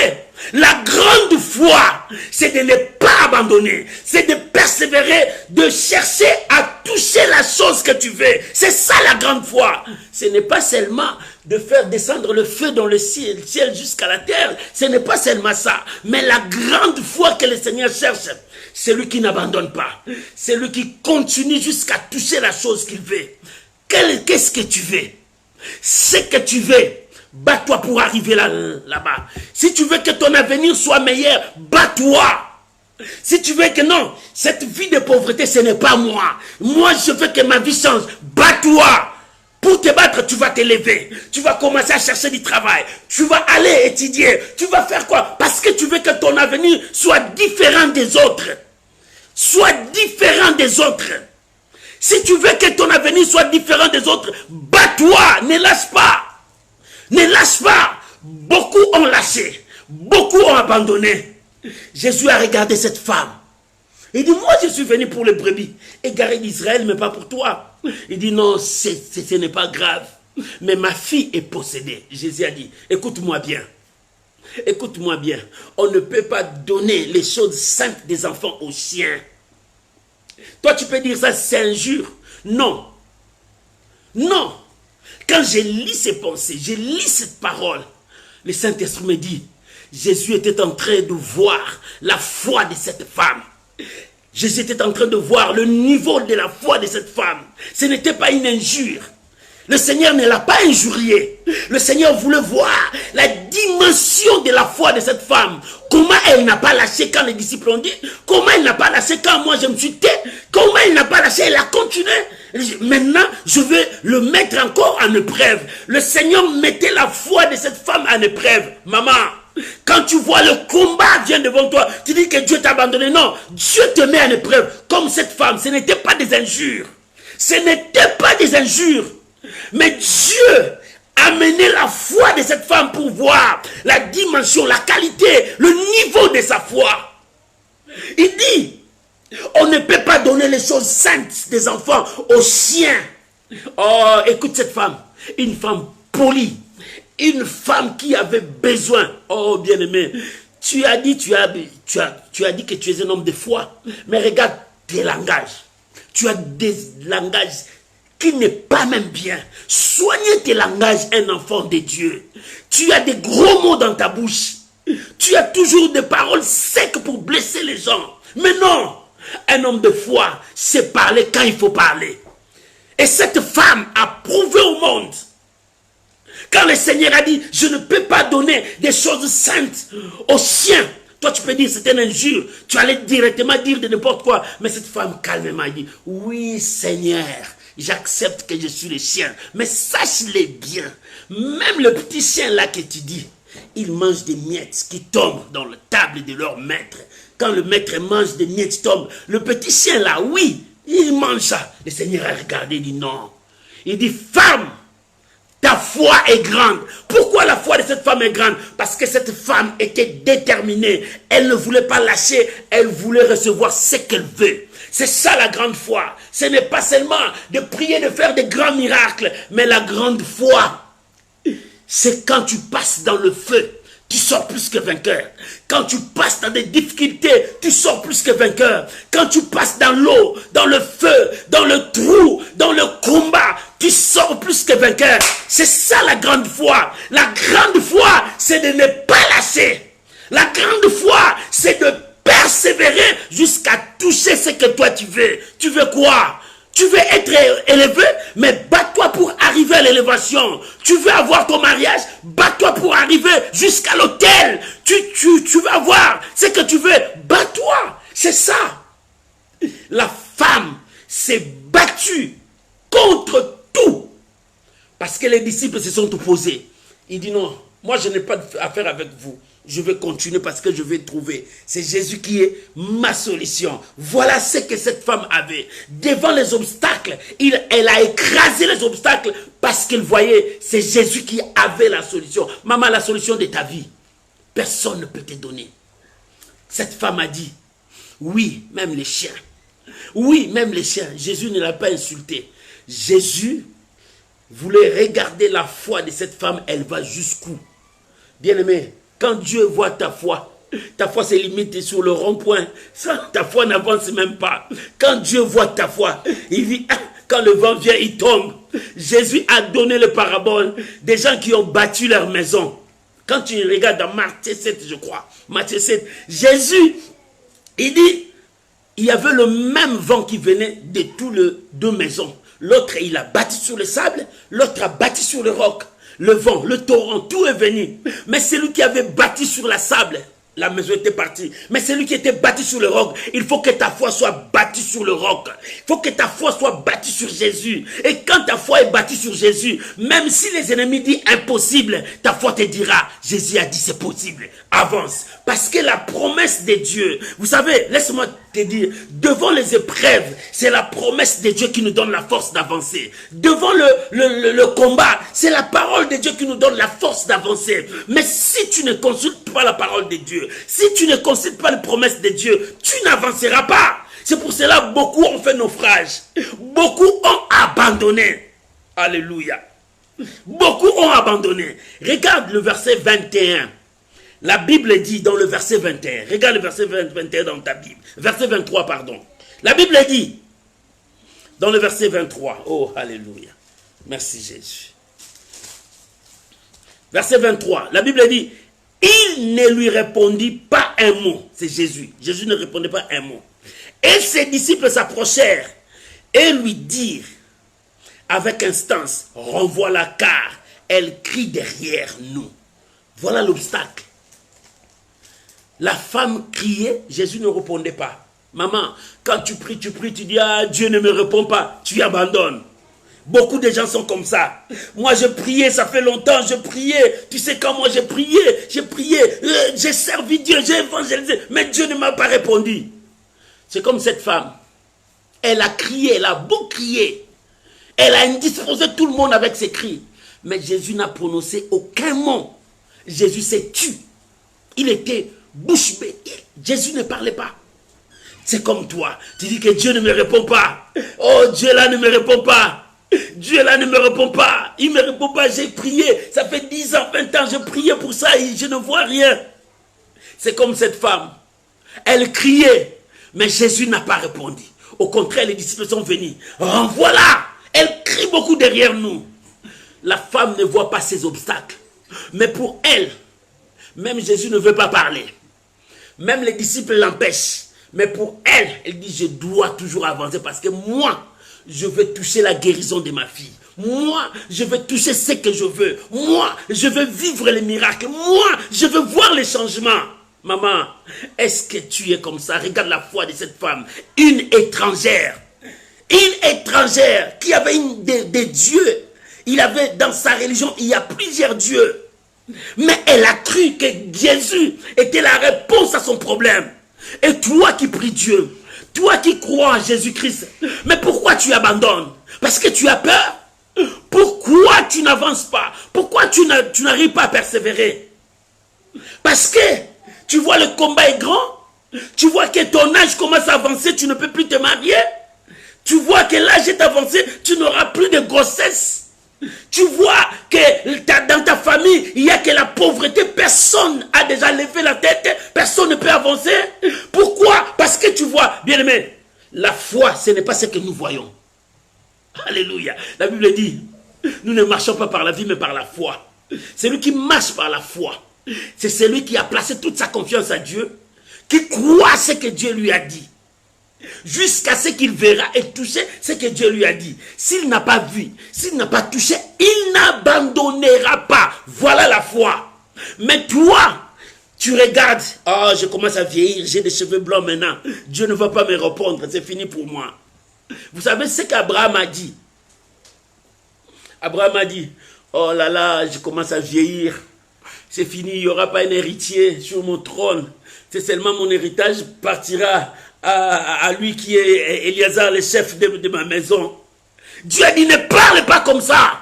La grande foi, c'est de ne pas abandonner, c'est de persévérer, de chercher à toucher la chose que tu veux. C'est ça la grande foi. Ce n'est pas seulement de faire descendre le feu dans le ciel jusqu'à la terre. Ce n'est pas seulement ça. Mais la grande foi que le Seigneur cherche, c'est lui qui n'abandonne pas. C'est lui qui continue jusqu'à toucher la chose qu'il veut. Qu'est-ce que tu veux? Ce que tu veux. Bats-toi pour arriver là-bas. Si tu veux que ton avenir soit meilleur, bats-toi. Si tu veux que non, cette vie de pauvreté, ce n'est pas moi. Moi, je veux que ma vie change. Bats-toi. Pour te battre, tu vas te lever. Tu vas commencer à chercher du travail. Tu vas aller étudier. Tu vas faire quoi? Parce que tu veux que ton avenir soit différent des autres. Soit différent des autres. Si tu veux que ton avenir soit différent des autres, bats-toi. Ne lâche pas. Ne lâche pas. Beaucoup ont lâché. Beaucoup ont abandonné. Jésus a regardé cette femme. Il dit, moi je suis venu pour les brebis. Égaré d'Israël, mais pas pour toi. Il dit, non, ce n'est pas grave. Mais ma fille est possédée. Jésus a dit, écoute-moi bien. Écoute-moi bien. On ne peut pas donner les choses saintes des enfants aux chiens. Toi tu peux dire ça, c'est injure. Non. Non. Quand je lis ces pensées, je lis cette parole, le Saint-Esprit me dit, Jésus était en train de voir la foi de cette femme. Jésus était en train de voir le niveau de la foi de cette femme. Ce n'était pas une injure. Le Seigneur ne l'a pas injurié. Le Seigneur voulait voir la dimension de la foi de cette femme. Comment elle n'a pas lâché quand les disciples ont dit. Comment elle n'a pas lâché quand moi je me suis tais. Comment elle n'a pas lâché, elle a continué. Maintenant, je veux le mettre encore en épreuve. Le Seigneur mettait la foi de cette femme en épreuve. Maman, quand tu vois le combat vient devant toi, tu dis que Dieu t'a abandonné. Non, Dieu te met en épreuve. Comme cette femme, ce n'était pas des injures. Ce n'était pas des injures. Mais Dieu a mené la foi de cette femme pour voir la dimension, la qualité, le niveau de sa foi. Il dit, on ne peut pas donner les choses saintes des enfants aux chiens. Oh, écoute cette femme, une femme polie, une femme qui avait besoin. Oh, bien-aimé, tu as dit que tu es un homme de foi, mais regarde tes langages. Tu as des langages qui n'est pas même bien. Soignez tes langages, un enfant de Dieu. Tu as des gros mots dans ta bouche. Tu as toujours des paroles secs pour blesser les gens. Mais non, un homme de foi sait parler quand il faut parler. Et cette femme a prouvé au monde. Quand le Seigneur a dit, je ne peux pas donner des choses saintes aux chiens. Toi, tu peux dire, c'est une injure. Tu allais directement dire de n'importe quoi. Mais cette femme calmement dit, oui, Seigneur, j'accepte que je suis le chien. Mais sache-le bien. Même le petit chien là que tu dis, il mange des miettes qui tombent dans la table de leur maître. Quand le maître mange des miettes qui tombent, le petit chien là, oui, il mange ça. Le Seigneur a regardé, il dit non. Il dit, femme, ta foi est grande. Pourquoi la foi de cette femme est grande? Parce que cette femme était déterminée. Elle ne voulait pas lâcher. Elle voulait recevoir ce qu'elle veut. C'est ça la grande foi. Ce n'est pas seulement de prier, de faire des grands miracles. Mais la grande foi, c'est quand tu passes dans le feu, tu sors plus que vainqueur. Quand tu passes dans des difficultés, tu sors plus que vainqueur. Quand tu passes dans l'eau, dans le feu, dans le trou, dans le combat, tu sors plus que vainqueur. C'est ça la grande foi. La grande foi, c'est de ne pas lâcher. La grande foi, c'est de persévérer jusqu'à toucher ce que toi tu veux. Tu veux quoi? Tu veux être élevé, mais bats-toi pour arriver à l'élévation. Tu veux avoir ton mariage, bats-toi pour arriver jusqu'à l'autel. Tu veux avoir ce que tu veux, bats-toi. C'est ça. La femme s'est battue contre tout. Parce que les disciples se sont opposés. Il dit non, moi je n'ai pas affaire avec vous. je vais continuer parce que je vais trouver. C'est Jésus qui est ma solution. Voilà ce que cette femme avait. Devant les obstacles, elle a écrasé les obstacles parce qu'elle voyait, c'est Jésus qui avait la solution. Maman, la solution de ta vie, personne ne peut te donner. Cette femme a dit, oui, même les chiens. Oui, même les chiens. Jésus ne l'a pas insulté. Jésus voulait regarder la foi de cette femme, elle va jusqu'où? Bien-aimé, quand Dieu voit ta foi c'est limité sur le rond-point. Ta foi n'avance même pas. Quand Dieu voit ta foi, il dit, quand le vent vient, il tombe. Jésus a donné le parabole des gens qui ont bâti leur maison. Quand tu regardes dans Matthieu 7, je crois, Matthieu 7, Jésus, il dit, il y avait le même vent qui venait de tous les deux maisons. L'autre, il a bâti sur le sable, l'autre a bâti sur le roc. Le vent, le torrent, tout est venu. Mais celui qui avait bâti sur la sable, la maison était partie. Mais celui qui était bâti sur le roc, il faut que ta foi soit bâtie sur le roc. Il faut que ta foi soit bâtie sur Jésus. Et quand ta foi est bâtie sur Jésus, même si les ennemis disent impossible, ta foi te dira, Jésus a dit c'est possible. Avance. Parce que la promesse de Dieu, vous savez, laisse-moi te dire, devant les épreuves, c'est la promesse de Dieu qui nous donne la force d'avancer. Devant le combat, c'est la parole de Dieu qui nous donne la force d'avancer. Mais si tu ne consultes pas la parole de Dieu, si tu ne consultes pas les promesses de Dieu, tu n'avanceras pas. C'est pour cela que beaucoup ont fait naufrage. Beaucoup ont abandonné. Alléluia. Beaucoup ont abandonné. Regarde le verset 21. La Bible dit dans le verset 21, regarde le verset 21 dans ta Bible, verset 23, pardon. La Bible dit, dans le verset 23, oh, alléluia, merci Jésus. Verset 23, la Bible dit, il ne lui répondit pas un mot, c'est Jésus, Jésus ne répondait pas un mot. Et ses disciples s'approchèrent et lui dirent, avec instance, renvoie-la car elle crie derrière nous. Voilà l'obstacle. La femme criait, Jésus ne répondait pas. Maman, quand tu pries, tu dis, ah, Dieu ne me répond pas, tu abandonnes. Beaucoup de gens sont comme ça. Moi, je priais, ça fait longtemps, je priais. Tu sais quand moi, j'ai prié, j'ai servi Dieu, j'ai évangélisé, mais Dieu ne m'a pas répondu. C'est comme cette femme. Elle a crié, elle a beau crier. Elle a indisposé tout le monde avec ses cris. Mais Jésus n'a prononcé aucun mot. Jésus s'est tu. Il était bouche bée. Jésus ne parlait pas. C'est comme toi. Tu dis que Dieu ne me répond pas. Oh, Dieu là ne me répond pas. Dieu là ne me répond pas. Il ne me répond pas. J'ai prié. Ça fait 10 ans, 20 ans. Je priais pour ça et je ne vois rien. C'est comme cette femme. Elle criait. Mais Jésus n'a pas répondu. Au contraire, les disciples sont venus. Renvoie-la. Elle crie beaucoup derrière nous. La femme ne voit pas ses obstacles. Mais pour elle, même Jésus ne veut pas parler. Même les disciples l'empêchent. Mais pour elle, elle dit, je dois toujours avancer parce que moi, je veux toucher la guérison de ma fille. Moi, je veux toucher ce que je veux. Moi, je veux vivre les miracles. Moi, je veux voir les changements. Maman, est-ce que tu es comme ça? Regarde la foi de cette femme. Une étrangère. Une étrangère qui avait des dieux. Il avait dans sa religion, il y a plusieurs dieux. Mais elle a cru que Jésus était la réponse à son problème. Et toi qui pries Dieu, toi qui crois en Jésus-Christ, mais pourquoi tu abandonnes? Parce que tu as peur? Pourquoi tu n'avances pas? Pourquoi tu n'arrives pas à persévérer? Parce que tu vois le combat est grand, tu vois que ton âge commence à avancer, tu ne peux plus te marier, tu vois que l'âge est avancé, tu n'auras plus de grossesse. Tu vois que dans ta famille, il n'y a que la pauvreté. Personne a déjà levé la tête. Personne ne peut avancer. Pourquoi? Parce que tu vois, bien aimé, la foi, ce n'est pas ce que nous voyons. Alléluia. La Bible dit, nous ne marchons pas par la vie, mais par la foi. Celui qui marche par la foi, c'est celui qui a placé toute sa confiance à Dieu, qui croit ce que Dieu lui a dit. Jusqu'à ce qu'il verra et toucher ce que Dieu lui a dit. S'il n'a pas vu, s'il n'a pas touché, il n'abandonnera pas. Voilà la foi. Mais toi, tu regardes, oh, je commence à vieillir, j'ai des cheveux blancs maintenant. Dieu ne va pas me répondre, c'est fini pour moi. Vous savez ce qu'Abraham a dit? Abraham a dit, oh là là, je commence à vieillir. c'est fini, il n'y aura pas un héritier sur mon trône. C'est seulement mon héritage partira à lui qui est Éliazar, le chef de ma maison. Dieu a dit, ne parle pas comme ça.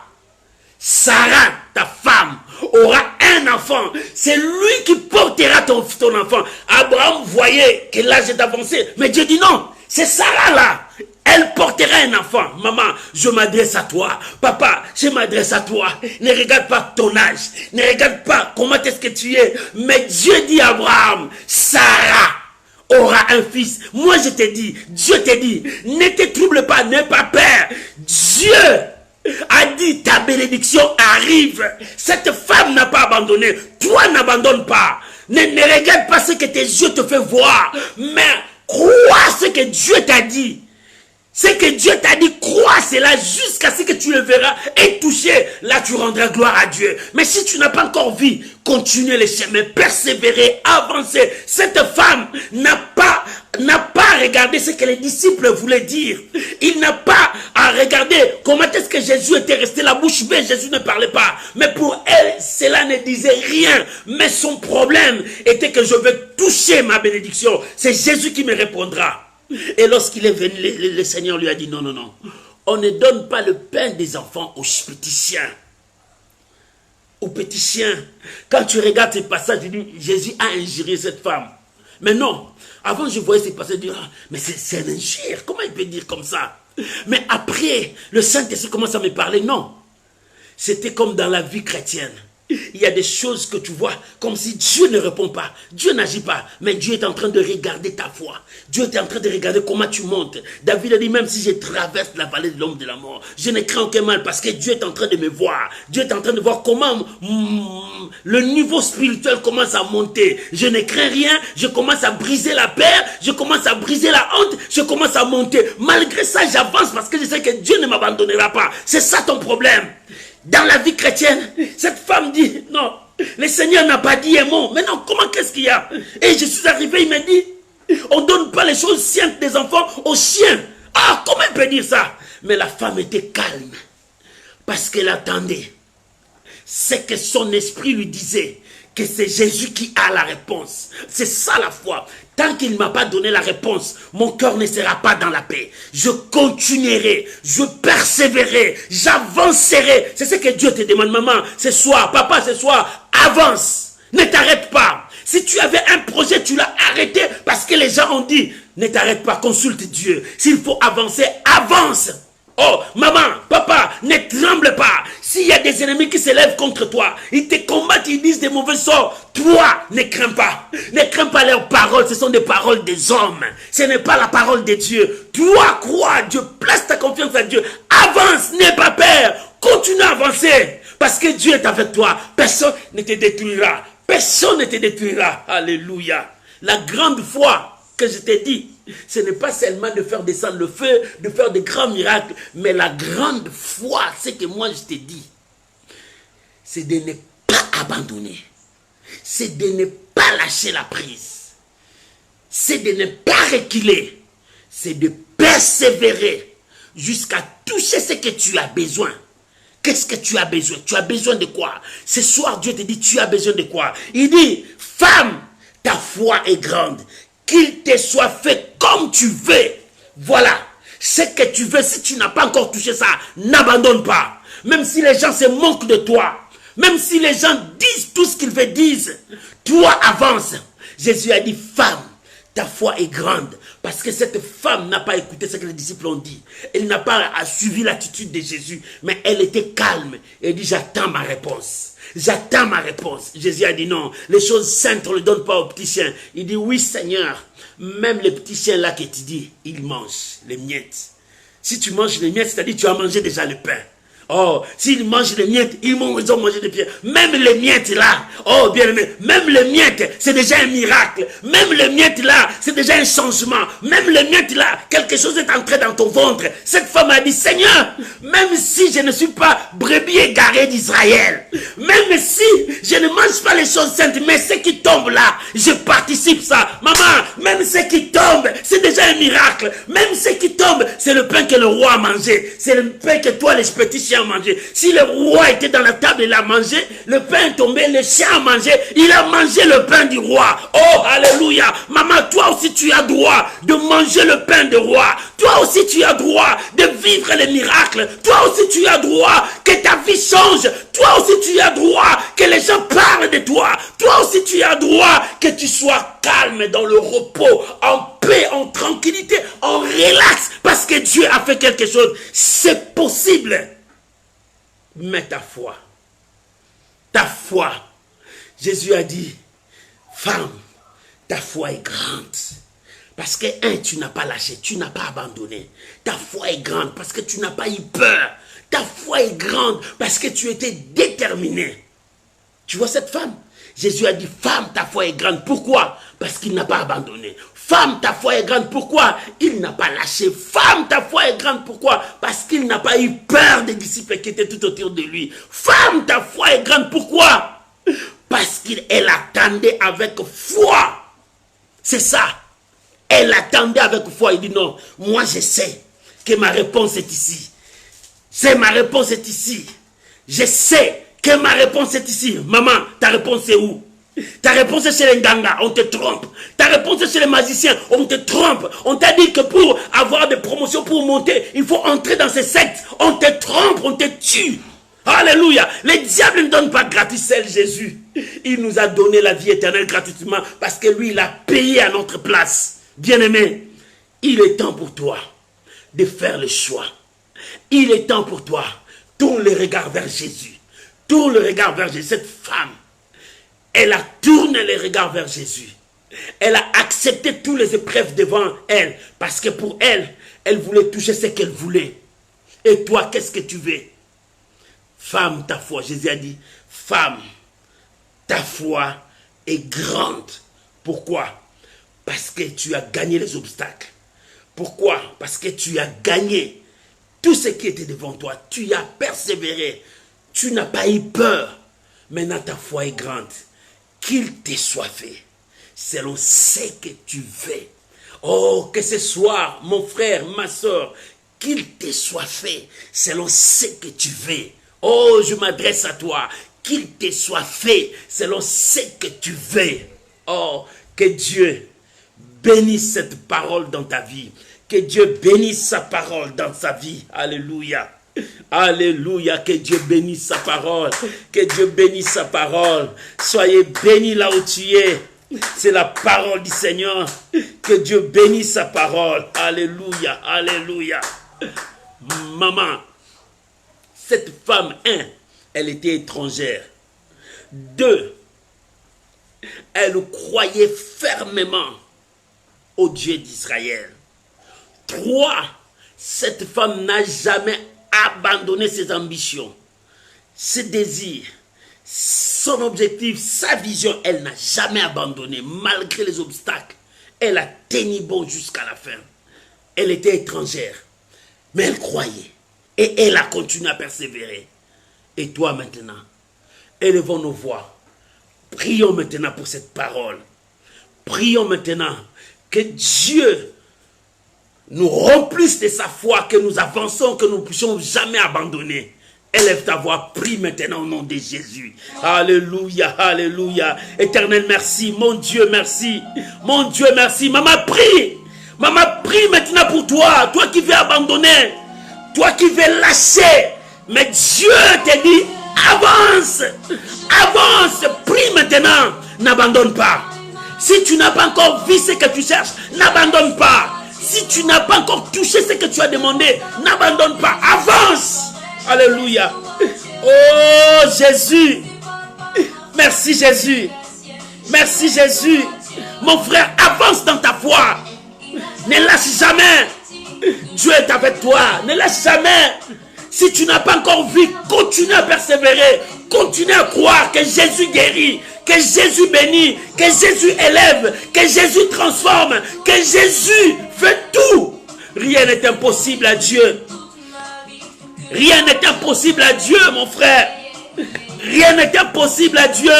Sarah, ta femme, aura un enfant. C'est lui qui portera ton enfant. Abraham voyait que l'âge est avancé. Mais Dieu dit non, c'est Sarah là. Elle portera un enfant. Maman, je m'adresse à toi. Papa, je m'adresse à toi. Ne regarde pas ton âge. Ne regarde pas comment est-ce que tu es. Mais Dieu dit à Abraham, Sarah aura un fils. Moi je te dis, Dieu te dit, ne te trouble pas, n'aie pas peur. Dieu a dit, ta bénédiction arrive. Cette femme n'a pas abandonné. Toi n'abandonne pas. Ne regarde pas ce que tes yeux te font voir. Mais crois ce que Dieu t'a dit. Ce que Dieu t'a dit, crois cela jusqu'à ce que tu le verras et toucher. Là, tu rendras gloire à Dieu. Mais si tu n'as pas encore vu, continuez le chemin, persévérer, avancer. Cette femme n'a pas regardé ce que les disciples voulaient dire. Il n'a pas à regarder comment est-ce que Jésus était resté la bouche bée. Jésus ne parlait pas. Mais pour elle, cela ne disait rien. Mais son problème était que je veux toucher ma bénédiction. C'est Jésus qui me répondra. Et lorsqu'il est venu, le Seigneur lui a dit, non, non, non. On ne donne pas le pain des enfants aux petits chiens. Aux petits chiens. Quand tu regardes ces passages, tu dis, Jésus a injurié cette femme. Mais non. Avant, je voyais ces passages, je dis, ah, mais c'est un injure. Comment il peut dire comme ça? Mais après, le Saint-Esprit commence à me parler. Non. C'était comme dans la vie chrétienne. Il y a des choses que tu vois comme si Dieu ne répond pas. Dieu n'agit pas. Mais Dieu est en train de regarder ta foi. Dieu est en train de regarder comment tu montes. David a dit, même si je traverse la vallée de l'ombre de la mort, je ne crains aucun mal parce que Dieu est en train de me voir. Dieu est en train de voir comment le niveau spirituel commence à monter. Je ne crains rien. Je commence à briser la peur. Je commence à briser la honte. Je commence à monter. Malgré ça, j'avance parce que je sais que Dieu ne m'abandonnera pas. C'est ça ton problème. Dans la vie chrétienne, cette femme dit, non, le Seigneur n'a pas dit un mot. Mais non, comment qu'est-ce qu'il y a? Et je suis arrivé, il m'a dit, on ne donne pas les choses saintes des enfants aux chiens. Ah, comment il peut dire ça? Mais la femme était calme. Parce qu'elle attendait. C'est que son esprit lui disait que c'est Jésus qui a la réponse. C'est ça la foi. Tant qu'il ne m'a pas donné la réponse, mon cœur ne sera pas dans la paix. Je continuerai, je persévérerai, j'avancerai. C'est ce que Dieu te demande, maman, ce soir, papa, ce soir, avance. Ne t'arrête pas. Si tu avais un projet, tu l'as arrêté parce que les gens ont dit, ne t'arrête pas, consulte Dieu. S'il faut avancer, avance. Oh, maman, papa, ne tremble pas. S'il y a des ennemis qui se lèvent contre toi, ils te combattent, ils disent des mauvais sorts. Toi, ne crains pas. Ne crains pas leurs paroles. Ce sont des paroles des hommes. Ce n'est pas la parole de Dieu. Toi, crois à Dieu. Place ta confiance à Dieu. Avance, n'aie pas peur. Continue à avancer. Parce que Dieu est avec toi. Personne ne te détruira. Personne ne te détruira. Alléluia. La grande foi que je t'ai dit, ce n'est pas seulement de faire descendre le feu, de faire des grands miracles, mais la grande foi, ce que moi je t'ai dit, c'est de ne pas abandonner, c'est de ne pas lâcher la prise, c'est de ne pas reculer, c'est de persévérer jusqu'à toucher ce que tu as besoin. Qu'est-ce que tu as besoin? Tu as besoin de quoi? Ce soir, Dieu te dit, tu as besoin de quoi? Il dit, femme, ta foi est grande. Qu'il te soit fait comme tu veux. Voilà. Ce que tu veux, si tu n'as pas encore touché ça, n'abandonne pas. Même si les gens se moquent de toi. Même si les gens disent tout ce qu'ils veulent dire. Toi, avance. Jésus a dit, femme, ta foi est grande. Parce que cette femme n'a pas écouté ce que les disciples ont dit. Elle n'a pas suivi l'attitude de Jésus. Mais elle était calme. Elle dit, j'attends ma réponse. J'attends ma réponse. Jésus a dit non, les choses saintes, on ne les donne pas aux petits chiens. Il dit oui Seigneur, même les petits chiens là que tu dis, ils mangent les miettes. Si tu manges les miettes, c'est-à-dire tu as mangé déjà le pain. Oh, s'ils mangent les miettes, ils ont mangé des pieds. Même les miettes là, oh bien aimé, même les miettes, c'est déjà un miracle. Même les miettes là, c'est déjà un changement. Même les miettes là, quelque chose est entré dans ton ventre. Cette femme a dit, Seigneur, même si je ne suis pas brebis égaré d'Israël, même si je ne mange pas les choses saintes, mais ce qui tombe là, je participe ça. Maman, même ce qui tombe, c'est déjà un miracle. Même ce qui tombe, c'est le pain que le roi a mangé. C'est le pain que toi, les petits chiens, chiens mangeaient. Si le roi était dans la table, il a mangé, le pain est tombé, le chien a mangé, il a mangé le pain du roi. Oh, alléluia. Maman, toi aussi tu as droit de manger le pain du roi. Toi aussi tu as droit de vivre les miracles. Toi aussi tu as droit que ta vie change. Toi aussi tu as droit que les gens parlent de toi. Toi aussi tu as droit que tu sois calme dans le repos, en paix, en tranquillité, en relax, parce que Dieu a fait quelque chose. C'est possible. Mais ta foi, Jésus a dit, femme, ta foi est grande. Parce que, tu n'as pas lâché, tu n'as pas abandonné. Ta foi est grande parce que tu n'as pas eu peur. Ta foi est grande parce que tu étais déterminé. Tu vois cette femme? Jésus a dit, femme, ta foi est grande. Pourquoi? Parce qu'il n'a pas abandonné. Femme, ta foi est grande. Pourquoi? Il n'a pas lâché. Femme, ta foi est grande. Pourquoi? Parce qu'il n'a pas eu peur des disciples qui étaient tout autour de lui. Femme, ta foi est grande. Pourquoi? Parce qu'elle attendait avec foi. C'est ça. Elle attendait avec foi. Il dit non, moi je sais que ma réponse est ici. Ma réponse est ici. Je sais que ma réponse est ici. Maman, ta réponse est où? Ta réponse est chez les Nganga, on te trompe. Ta réponse est chez les magiciens, on te trompe. On t'a dit que pour avoir des promotions, pour monter, il faut entrer dans ces sectes. On te trompe, on te tue. Alléluia. Le diable ne donne pas gratis, c'est Jésus. Il nous a donné la vie éternelle gratuitement parce que lui, il a payé à notre place. Bien-aimé, il est temps pour toi de faire le choix. Il est temps pour toi. Tourne le regard vers Jésus. Tourne le regard vers Jésus. Cette femme, elle a tourné le regard vers Jésus. Elle a accepté toutes les épreuves devant elle. Parce que pour elle, elle voulait toucher ce qu'elle voulait. Et toi, qu'est-ce que tu veux? Femme, ta foi. Jésus a dit, femme, ta foi est grande. Pourquoi? Parce que tu as gagné les obstacles. Pourquoi? Parce que tu as gagné tout ce qui était devant toi. Tu as persévéré. Tu n'as pas eu peur. Maintenant, ta foi est grande. Qu'il te soit fait selon ce que tu veux. Oh, que ce soir, mon frère, ma soeur, qu'il te soit fait selon ce que tu veux. Oh, je m'adresse à toi. Qu'il te soit fait selon ce que tu veux. Oh, que Dieu bénisse cette parole dans ta vie. Que Dieu bénisse sa parole dans sa vie. Alléluia. Alléluia. Que Dieu bénisse sa parole. Que Dieu bénisse sa parole. Soyez bénis là où tu es. C'est la parole du Seigneur. Que Dieu bénisse sa parole. Alléluia. Alléluia. Maman, cette femme, elle était étrangère. 2, elle croyait fermement au Dieu d'Israël. 3, cette femme n'a jamais abandonné ses ambitions, ses désirs, son objectif, sa vision. Elle n'a jamais abandonné malgré les obstacles. Elle a tenu bon jusqu'à la fin. Elle était étrangère, mais elle croyait. Et elle a continué à persévérer. Et toi maintenant, élevons nos voix. Prions maintenant pour cette parole. Prions maintenant que Dieu nous remplisse de sa foi, que nous avançons, que nous ne puissions jamais abandonner. Élève ta voix, prie maintenant au nom de Jésus. Alléluia, alléluia. Éternel, merci. Mon Dieu, merci. Mon Dieu, merci. Maman, prie. Maman, prie maintenant pour toi. Toi qui veux abandonner. Toi qui veux lâcher. Mais Dieu te dit, avance. Avance. Prie maintenant. N'abandonne pas. Si tu n'as pas encore vu ce que tu cherches, n'abandonne pas. Si tu n'as pas encore touché ce que tu as demandé, n'abandonne pas. Avance. Alléluia. Oh Jésus. Merci Jésus. Merci Jésus. Mon frère, avance dans ta foi. Ne lâche jamais. Dieu est avec toi. Ne lâche jamais. Si tu n'as pas encore vu, continue à persévérer. Continue à croire que Jésus guérit, que Jésus bénit, que Jésus élève, que Jésus transforme, que Jésus fait tout. Rien n'est impossible à Dieu. Rien n'est impossible à Dieu, mon frère. Rien n'est impossible à Dieu.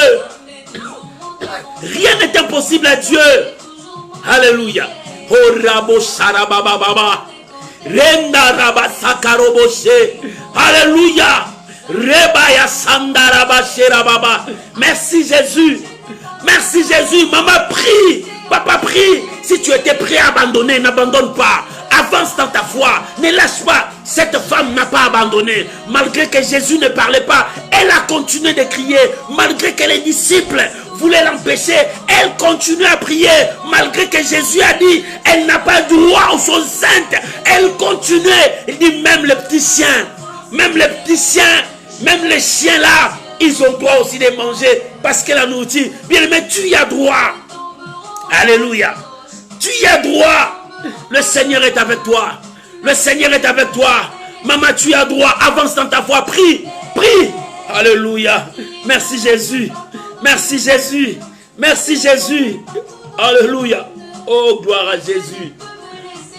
Rien n'est impossible à Dieu. Alléluia. Oh Rabo Sarababa. Renda Rabasakaroboche. Alléluia. Rebaya Sandarabashe Rababa. Merci Jésus. Merci Jésus. Maman prie. Papa prie. Si tu étais prêt à abandonner, n'abandonne pas. Avance dans ta foi. Ne lâche pas. Cette femme n'a pas abandonné. Malgré que Jésus ne parlait pas, elle a continué de crier. Malgré que les disciples voulaient l'empêcher, elle continue à prier. Malgré que Jésus a dit, elle n'a pas droit aux choses saintes. Elle continuait. Il dit, même les petits chiens, même les petits chiens, même les chiens là, ils ont droit aussi de manger parce que la nourriture. Bien aimé, tu y as droit. Alléluia. Tu y as droit. Le Seigneur est avec toi. Le Seigneur est avec toi. Maman, tu as droit. Avance dans ta foi. Prie. Prie. Alléluia. Merci Jésus. Merci Jésus. Merci Jésus. Alléluia. Oh, gloire à Jésus.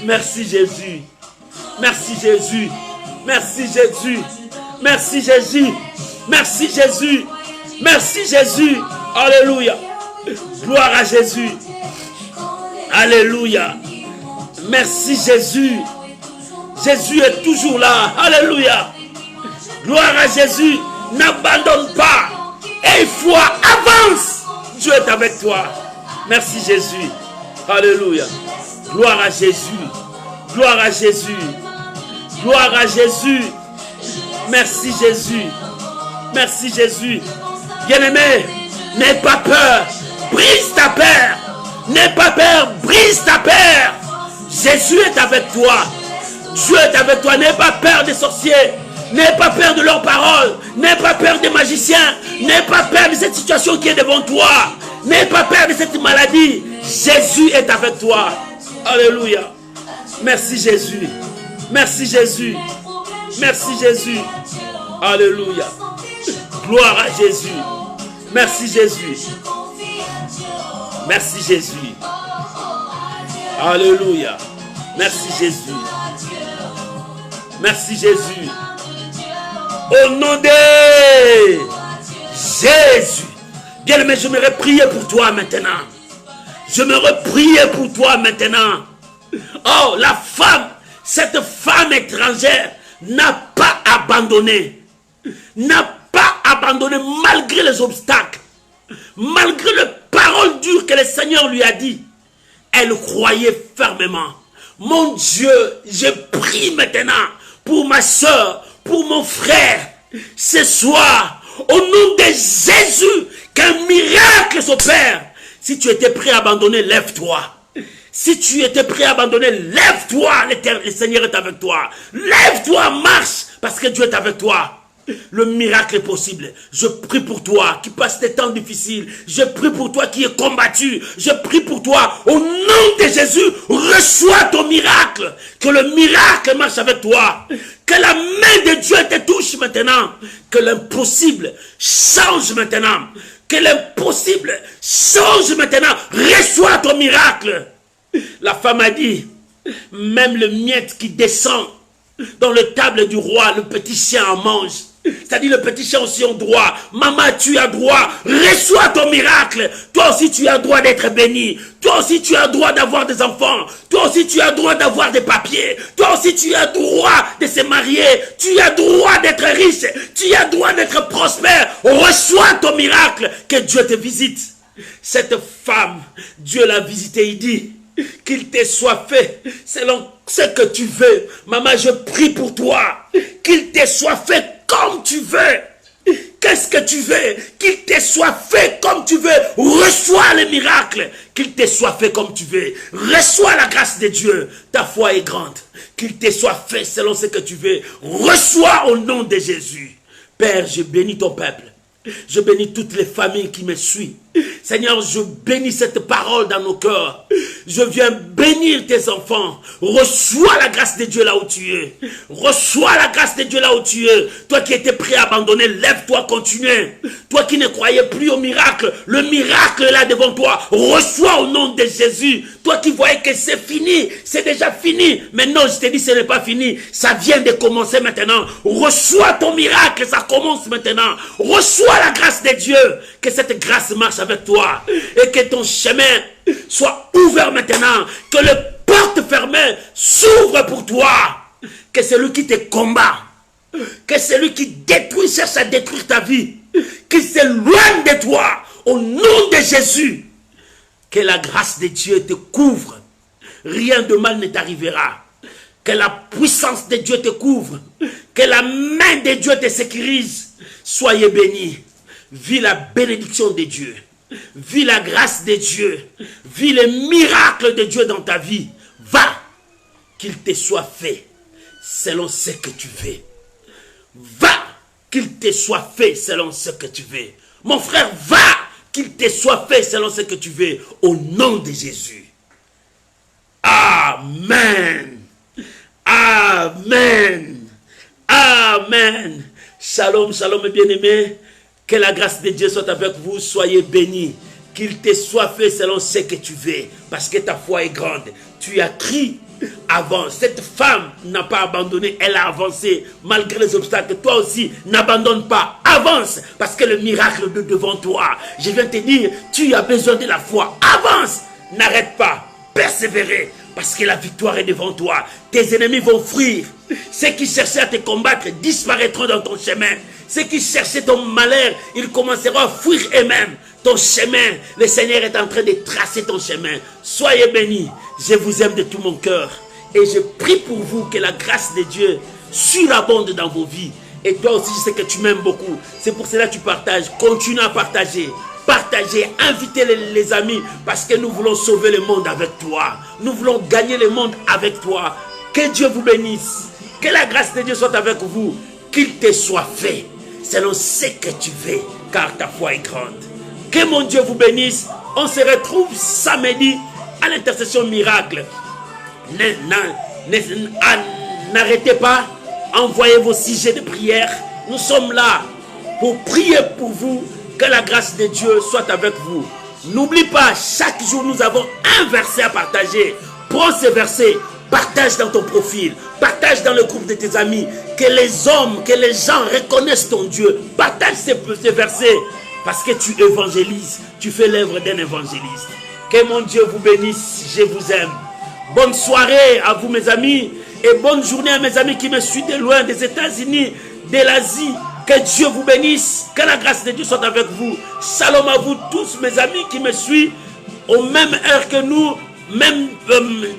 Merci Jésus. Merci Jésus. Merci Jésus. Merci Jésus. Merci Jésus. Merci Jésus. Alléluia. Gloire à Jésus. Alléluia. Merci Jésus. Jésus est toujours là. Alléluia. Gloire à Jésus. N'abandonne pas. Et foi, avance. Dieu est avec toi. Merci Jésus. Alléluia. Gloire à Jésus. Gloire à Jésus. Gloire à Jésus. Merci Jésus. Merci Jésus. Bien-aimé, n'aie pas peur. Brise ta peur. N'aie pas peur. Brise ta peur. Jésus est avec toi. Dieu est avec toi. N'aie pas peur des sorciers. N'aie pas peur de leurs paroles. N'aie pas peur des magiciens. N'aie pas peur de cette situation qui est devant toi. N'aie pas peur de cette maladie. Jésus est avec toi. Alléluia. Merci Jésus. Merci Jésus. Merci Jésus. Alléluia. Gloire à Jésus. Merci Jésus. Merci Jésus. Alléluia. Merci Jésus. Merci Jésus. Au nom de Jésus. Bien-aimé, je m'aurais prié pour toi maintenant. Je m'aurais prié pour toi maintenant. Oh, la femme, cette femme étrangère n'a pas abandonné. N'a pas abandonné malgré les obstacles. Malgré les paroles dures que le Seigneur lui a dit. Elle croyait fermement. Mon Dieu, je prie maintenant pour ma soeur, pour mon frère. Ce soir, au nom de Jésus, qu'un miracle s'opère. Si tu étais prêt à abandonner, lève-toi. Si tu étais prêt à abandonner, lève-toi. Le Seigneur est avec toi. Lève-toi, marche, parce que Dieu est avec toi. Le miracle est possible. Je prie pour toi qui passe des temps difficiles. Je prie pour toi qui est combattu. Je prie pour toi. Au nom de Jésus, reçois ton miracle. Que le miracle marche avec toi. Que la main de Dieu te touche maintenant. Que l'impossible change maintenant. Que l'impossible change maintenant. Reçois ton miracle. La femme a dit, même le miette qui descend dans le table du roi, le petit chien en mange. C'est-à-dire le petit chien aussi a droit. Maman, tu as droit. Reçois ton miracle. Toi aussi, tu as droit d'être béni. Toi aussi, tu as droit d'avoir des enfants. Toi aussi, tu as droit d'avoir des papiers. Toi aussi, tu as droit de se marier. Tu as droit d'être riche. Tu as droit d'être prospère. Reçois ton miracle. Que Dieu te visite. Cette femme, Dieu l'a visitée. Il dit qu'il te soit fait selon ce que tu veux. Maman, je prie pour toi. Qu'il te soit fait comme tu veux. Qu'est-ce que tu veux? Qu'il te soit fait comme tu veux. Reçois le miracle. Qu'il te soit fait comme tu veux. Reçois la grâce de Dieu. Ta foi est grande. Qu'il te soit fait selon ce que tu veux. Reçois au nom de Jésus. Père, je bénis ton peuple. Je bénis toutes les familles qui me suivent. Seigneur, je bénis cette parole dans nos cœurs. Je viens bénir tes enfants. Reçois la grâce de Dieu là où tu es. Reçois la grâce de Dieu là où tu es. Toi qui étais prêt à abandonner, lève-toi, continue. Toi qui ne croyais plus au miracle, le miracle est là devant toi. Reçois au nom de Jésus. Toi qui voyais que c'est fini, c'est déjà fini. Mais non, je te dis, ce n'est pas fini. Ça vient de commencer maintenant. Reçois ton miracle, ça commence maintenant. Reçois la grâce de Dieu. Que cette grâce marche avec toi. Et que ton chemin soit ouvert maintenant. Que le porte porte fermée s'ouvre pour toi. Que celui qui te combat, que celui qui détruit, cherche à détruire ta vie, qu'il s'éloigne de toi, au nom de Jésus. Que la grâce de Dieu te couvre. Rien de mal ne t'arrivera. Que la puissance de Dieu te couvre. Que la main de Dieu te sécurise. Soyez bénis. Vis la bénédiction de Dieu. Vis la grâce de Dieu. Vis les miracles de Dieu dans ta vie. Va, qu'il te soit fait selon ce que tu veux. Va, qu'il te soit fait selon ce que tu veux. Mon frère, va, qu'il te soit fait selon ce que tu veux. Au nom de Jésus. Amen. Amen. Amen. Shalom, shalom, bien-aimés. Que la grâce de Dieu soit avec vous. Soyez bénis. Qu'il te soit fait selon ce que tu veux. Parce que ta foi est grande. Tu as crié avant. Cette femme n'a pas abandonné. Elle a avancé malgré les obstacles. Toi aussi, n'abandonne pas. Avance. Parce que le miracle est devant toi. Je viens te dire, tu as besoin de la foi. Avance. N'arrête pas. Persévérer. Parce que la victoire est devant toi. Tes ennemis vont fuir. Ceux qui cherchaient à te combattre disparaîtront dans ton chemin. Ceux qui cherchaient ton malheur, ils commenceront à fuir eux-mêmes. Ton chemin, le Seigneur est en train de tracer ton chemin. Soyez bénis. Je vous aime de tout mon cœur. Et je prie pour vous que la grâce de Dieu surabonde dans vos vies. Et toi aussi, je sais que tu m'aimes beaucoup. C'est pour cela que tu partages. Continue à partager. Partagez, invitez les amis, parce que nous voulons sauver le monde avec toi. Nous voulons gagner le monde avec toi. Que Dieu vous bénisse. Que la grâce de Dieu soit avec vous. Qu'il te soit fait selon ce que tu veux, car ta foi est grande. Que mon Dieu vous bénisse. On se retrouve samedi à l'intercession miracle. N'arrêtez pas. Envoyez vos sujets de prière. Nous sommes là pour prier pour vous. Que la grâce de Dieu soit avec vous. N'oublie pas, chaque jour nous avons un verset à partager. Prends ce verset, partage dans ton profil, partage dans le groupe de tes amis. Que les hommes, que les gens reconnaissent ton Dieu. Partage ces versets parce que tu évangélises. Tu fais l'œuvre d'un évangéliste. Que mon Dieu vous bénisse. Je vous aime. Bonne soirée à vous mes amis. Et bonne journée à mes amis qui me suivent de loin, des États-Unis, de l'Asie. Que Dieu vous bénisse. Que la grâce de Dieu soit avec vous. Shalom à vous tous mes amis qui me suivent aux mêmes heures que nous, même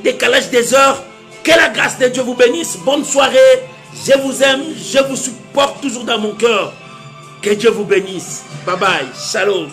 décalage des heures. Que la grâce de Dieu vous bénisse. Bonne soirée. Je vous aime. Je vous supporte toujours dans mon cœur. Que Dieu vous bénisse. Bye bye. Shalom.